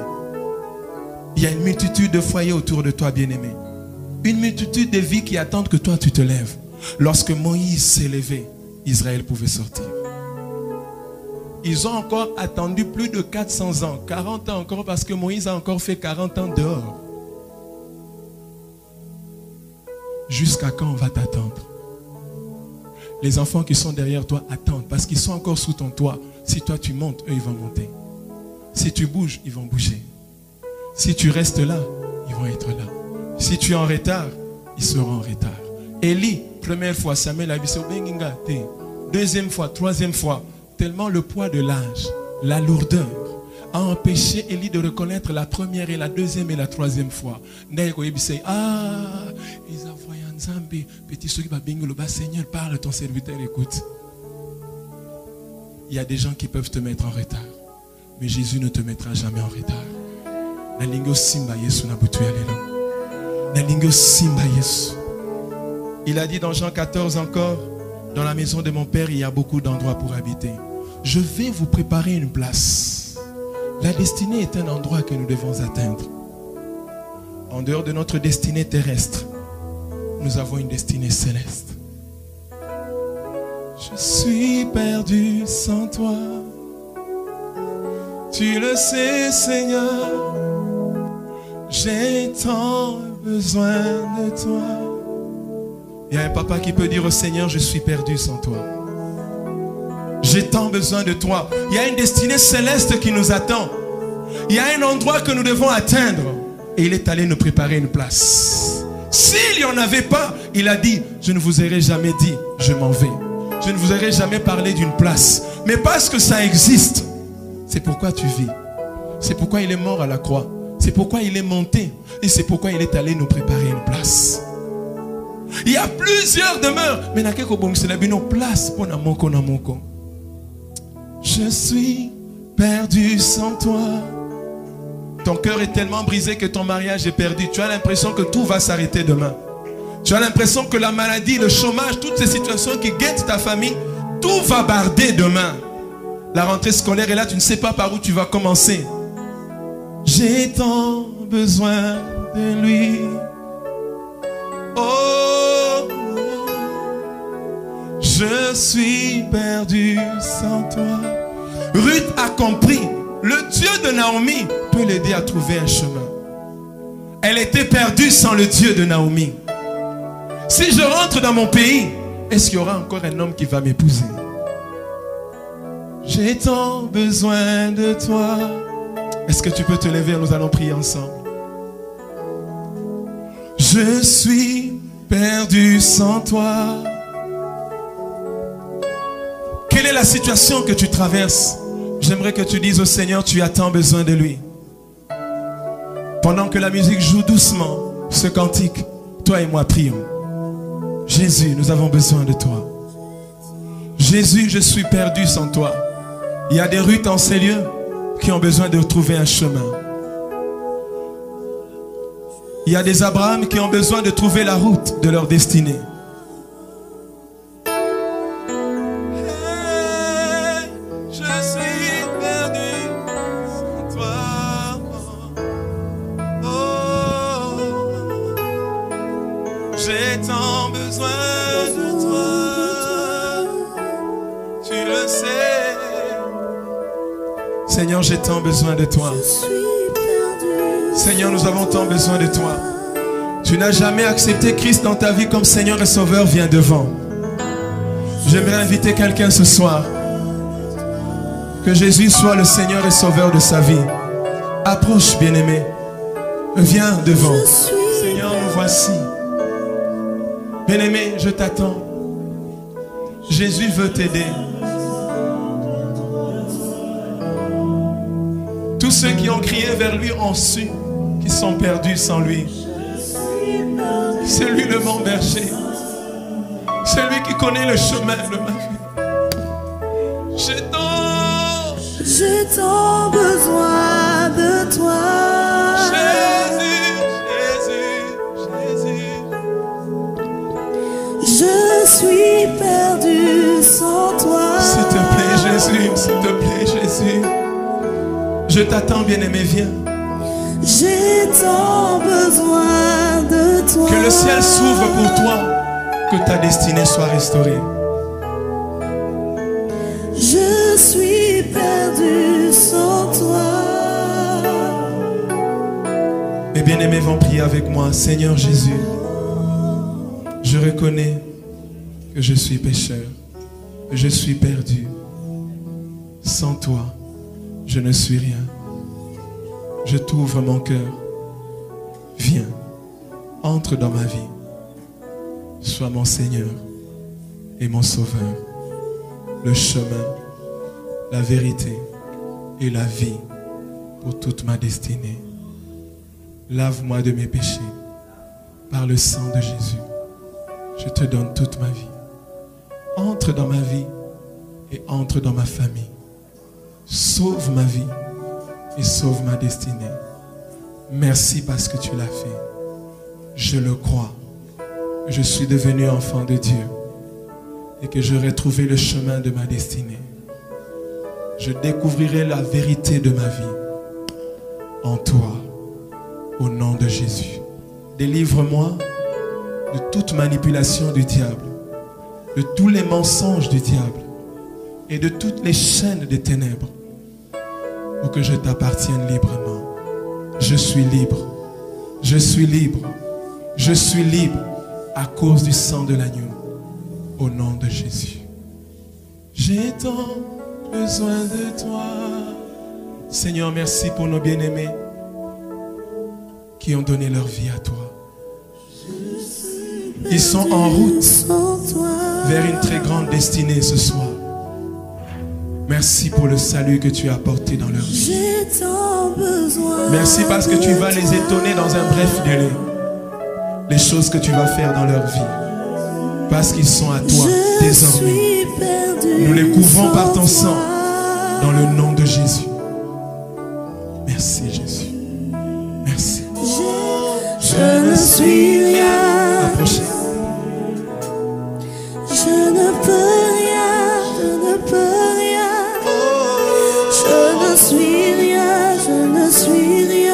A: Il y a une multitude de foyers autour de toi, bien-aimé. Une multitude de vies qui attendent que toi tu te lèves. Lorsque Moïse s'est levé, Israël pouvait sortir. Ils ont encore attendu plus de 400 ans, 40 ans encore, parce que Moïse a encore fait 40 ans dehors. Jusqu'à quand on va t'attendre? Les enfants qui sont derrière toi attendent parce qu'ils sont encore sous ton toit. Si toi tu montes, eux ils vont monter. Si tu bouges, ils vont bouger. Si tu restes là, ils vont être là. Si tu es en retard, ils seront en retard. Élie, première fois, Samuel a dit, deuxième fois, troisième fois, tellement le poids de l'âge, la lourdeur, a empêché Élie de reconnaître la première et la deuxième et la troisième fois. Ah, petit Seigneur, parle, ton serviteur écoute. Il y a des gens qui peuvent te mettre en retard, mais Jésus ne te mettra jamais en retard. Il a dit dans Jean 14 encore, dans la maison de mon Père, il y a beaucoup d'endroits pour habiter. Je vais vous préparer une place. La destinée est un endroit que nous devons atteindre. En dehors de notre destinée terrestre, nous avons une destinée céleste. Je suis perdu sans toi. Tu le sais, Seigneur. J'ai tant besoin de toi. Il y a un papa qui peut dire au Seigneur, je suis perdu sans toi. J'ai tant besoin de toi. Il y a une destinée céleste qui nous attend. Il y a un endroit que nous devons atteindre. Et il est allé nous préparer une place. S'il n'y en avait pas, il a dit, je ne vous aurais jamais dit, je m'en vais. Je ne vous aurais jamais parlé d'une place. Mais parce que ça existe, c'est pourquoi tu vis. C'est pourquoi il est mort à la croix. C'est pourquoi il est monté. Et c'est pourquoi il est allé nous préparer une place. Il y a plusieurs demeures. Mais place pour namoko. Je suis perdu sans toi. Ton cœur est tellement brisé que ton mariage est perdu. Tu as l'impression que tout va s'arrêter demain. Tu as l'impression que la maladie, le chômage, toutes ces situations qui guettent ta famille, tout va barder demain. La rentrée scolaire est là, tu ne sais pas par où tu vas commencer. J'ai tant besoin de lui. Oh, je suis perdu sans toi. Ruth a compris, le Dieu de Naomi peut l'aider à trouver un chemin. Elle était perdue sans le Dieu de Naomi. Si je rentre dans mon pays, est-ce qu'il y aura encore un homme qui va m'épouser? J'ai tant besoin de toi. Est-ce que tu peux te lever? Nous allons prier ensemble. Je suis perdu sans toi. Quelle est la situation que tu traverses? J'aimerais que tu dises au Seigneur, tu as tant besoin de lui. Pendant que la musique joue doucement ce cantique, toi et moi prions. Jésus, nous avons besoin de toi. Jésus, je suis perdu sans toi. Il y a des Ruth en ces lieux qui ont besoin de trouver un chemin. Il y a des Abraham qui ont besoin de trouver la route de leur destinée.
B: J'ai tant besoin de toi, tu le sais.
A: Seigneur, j'ai tant besoin de toi. Seigneur, nous avons tant besoin de toi. Tu n'as jamais accepté Christ dans ta vie comme Seigneur et Sauveur, viens devant. J'aimerais inviter quelqu'un ce soir. Que Jésus soit le Seigneur et Sauveur de sa vie. Approche, bien-aimé. Viens devant. Seigneur, nous voici. Bien-aimé, je t'attends. Jésus veut t'aider. Tous ceux qui ont crié vers lui ont su qu'ils sont perdus sans lui. C'est lui le bon berger. C'est lui qui connaît le chemin de ma vie.
B: J'ai tant besoin de toi. Je suis perdu sans toi.
A: S'il te plaît, Jésus, s'il te plaît, Jésus. Je t'attends, bien-aimé, viens.
B: J'ai tant besoin de toi.
A: Que le ciel s'ouvre pour toi, que ta destinée soit restaurée.
B: Je suis perdu sans toi.
A: Mes bien-aimés vont prier avec moi. Seigneur Jésus, je reconnais que je suis pécheur, que je suis perdu. Sans toi, je ne suis rien. Je t'ouvre mon cœur. Viens, entre dans ma vie. Sois mon Seigneur et mon Sauveur. Le chemin, la vérité et la vie pour toute ma destinée. Lave-moi de mes péchés par le sang de Jésus. Je te donne toute ma vie. Entre dans ma vie et entre dans ma famille. Sauve ma vie et sauve ma destinée. Merci parce que tu l'as fait. Je le crois. Je suis devenu enfant de Dieu et que j'aurai trouvé le chemin de ma destinée. Je découvrirai la vérité de ma vie en toi, au nom de Jésus. Délivre-moi de toute manipulation du diable, de tous les mensonges du diable et de toutes les chaînes des ténèbres, pour que je t'appartienne librement. Je suis libre, je suis libre, je suis libre à cause du sang de l'agneau, au nom de Jésus. J'ai tant besoin de toi. Seigneur, merci pour nos bien-aimés qui ont donné leur vie à toi. Ils sont en route vers une très grande destinée ce soir. Merci pour le salut que tu as apporté dans leur vie. Merci parce que tu vas les étonner dans un bref délai. Les choses que tu vas faire dans leur vie. Parce qu'ils sont à toi désormais. Nous les couvrons par ton sang dans le nom de Jésus. Merci Jésus. Merci.
B: Je ne suis rien.
A: Approchez.
B: Je ne peux rien, je ne peux rien. Je ne suis rien, je ne suis rien.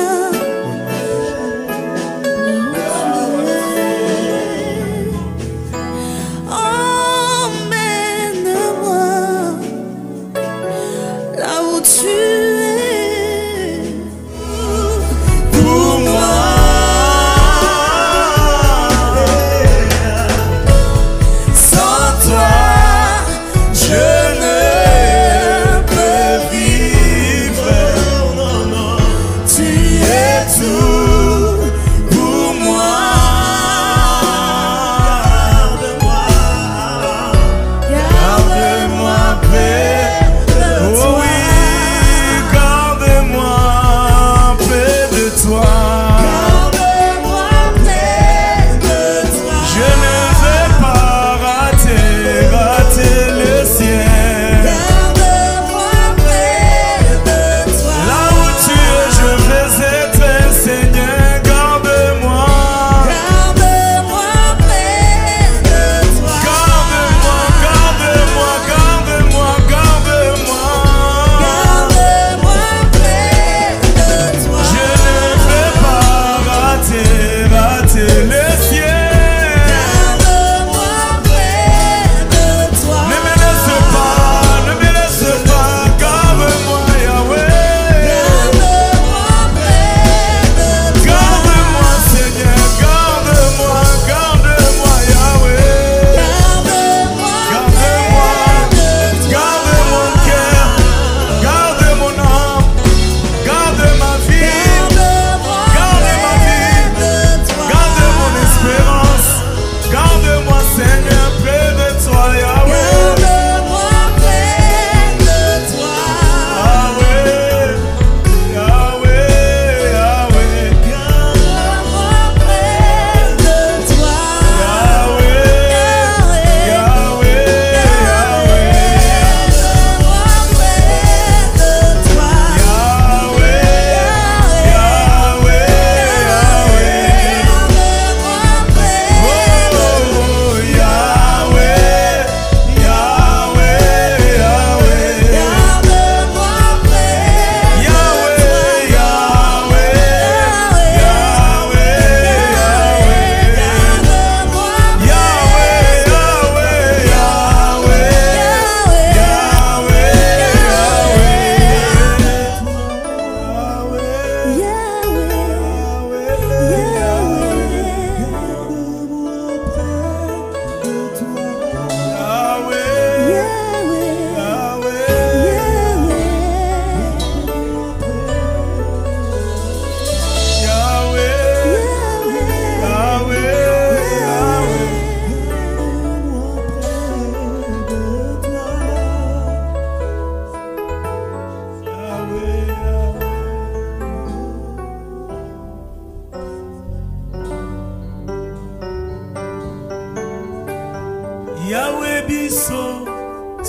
C: Yahweh biso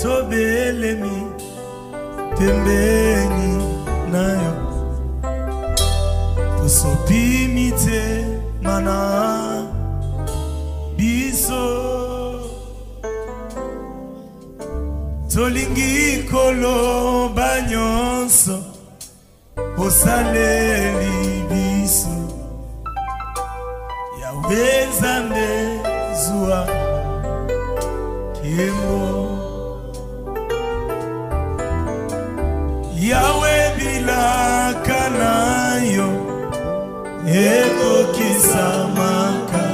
C: tobelemi tembeni nayo tosopimite mana biso tolingi koloba nyonso osaleli biso Yahweh Nzambe zwa kemo Yahweh bilaka na yo ekokisamaka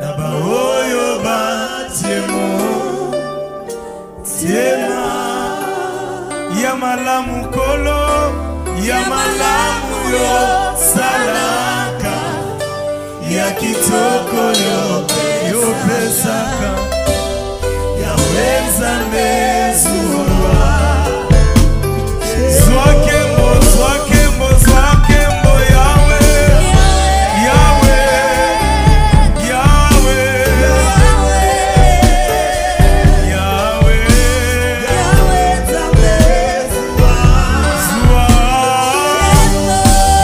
C: na baoyo batiemo tiema ya malamu kolo ya malamu yo salaka ya kitoko yo pesaka Yahweh Nzambe zwa Zwakembo, zwakembo, zwakembo Yahweh Yahweh Yahweh Yahweh
B: Nzambe
C: Zwa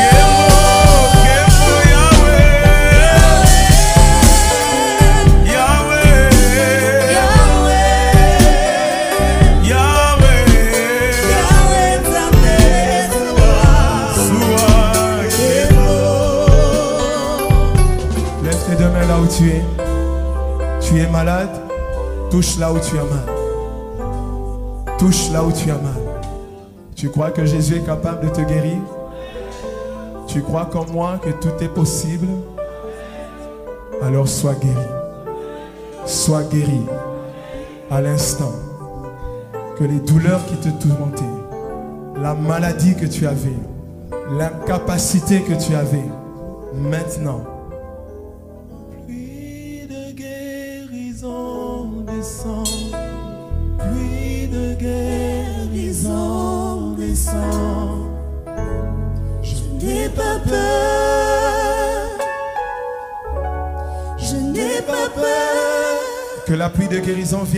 C: Kembo Yahweh Yahweh
A: Lève tes deux mains là où tu es. Tu es malade. Touche là où tu as mal. Touche là où tu as mal. Tu crois que Jésus est capable de te guérir? Tu crois comme moi que tout est possible? Alors sois guéri. Sois guéri à l'instant. Que les douleurs qui te tourmentaient, la maladie que tu avais, l'incapacité que tu avais, maintenant,
C: Pluie de guérison descend, pluie de guérison descend.
B: Je n'ai pas peur, je n'ai pas peur.
A: que la pluie de guérison vienne.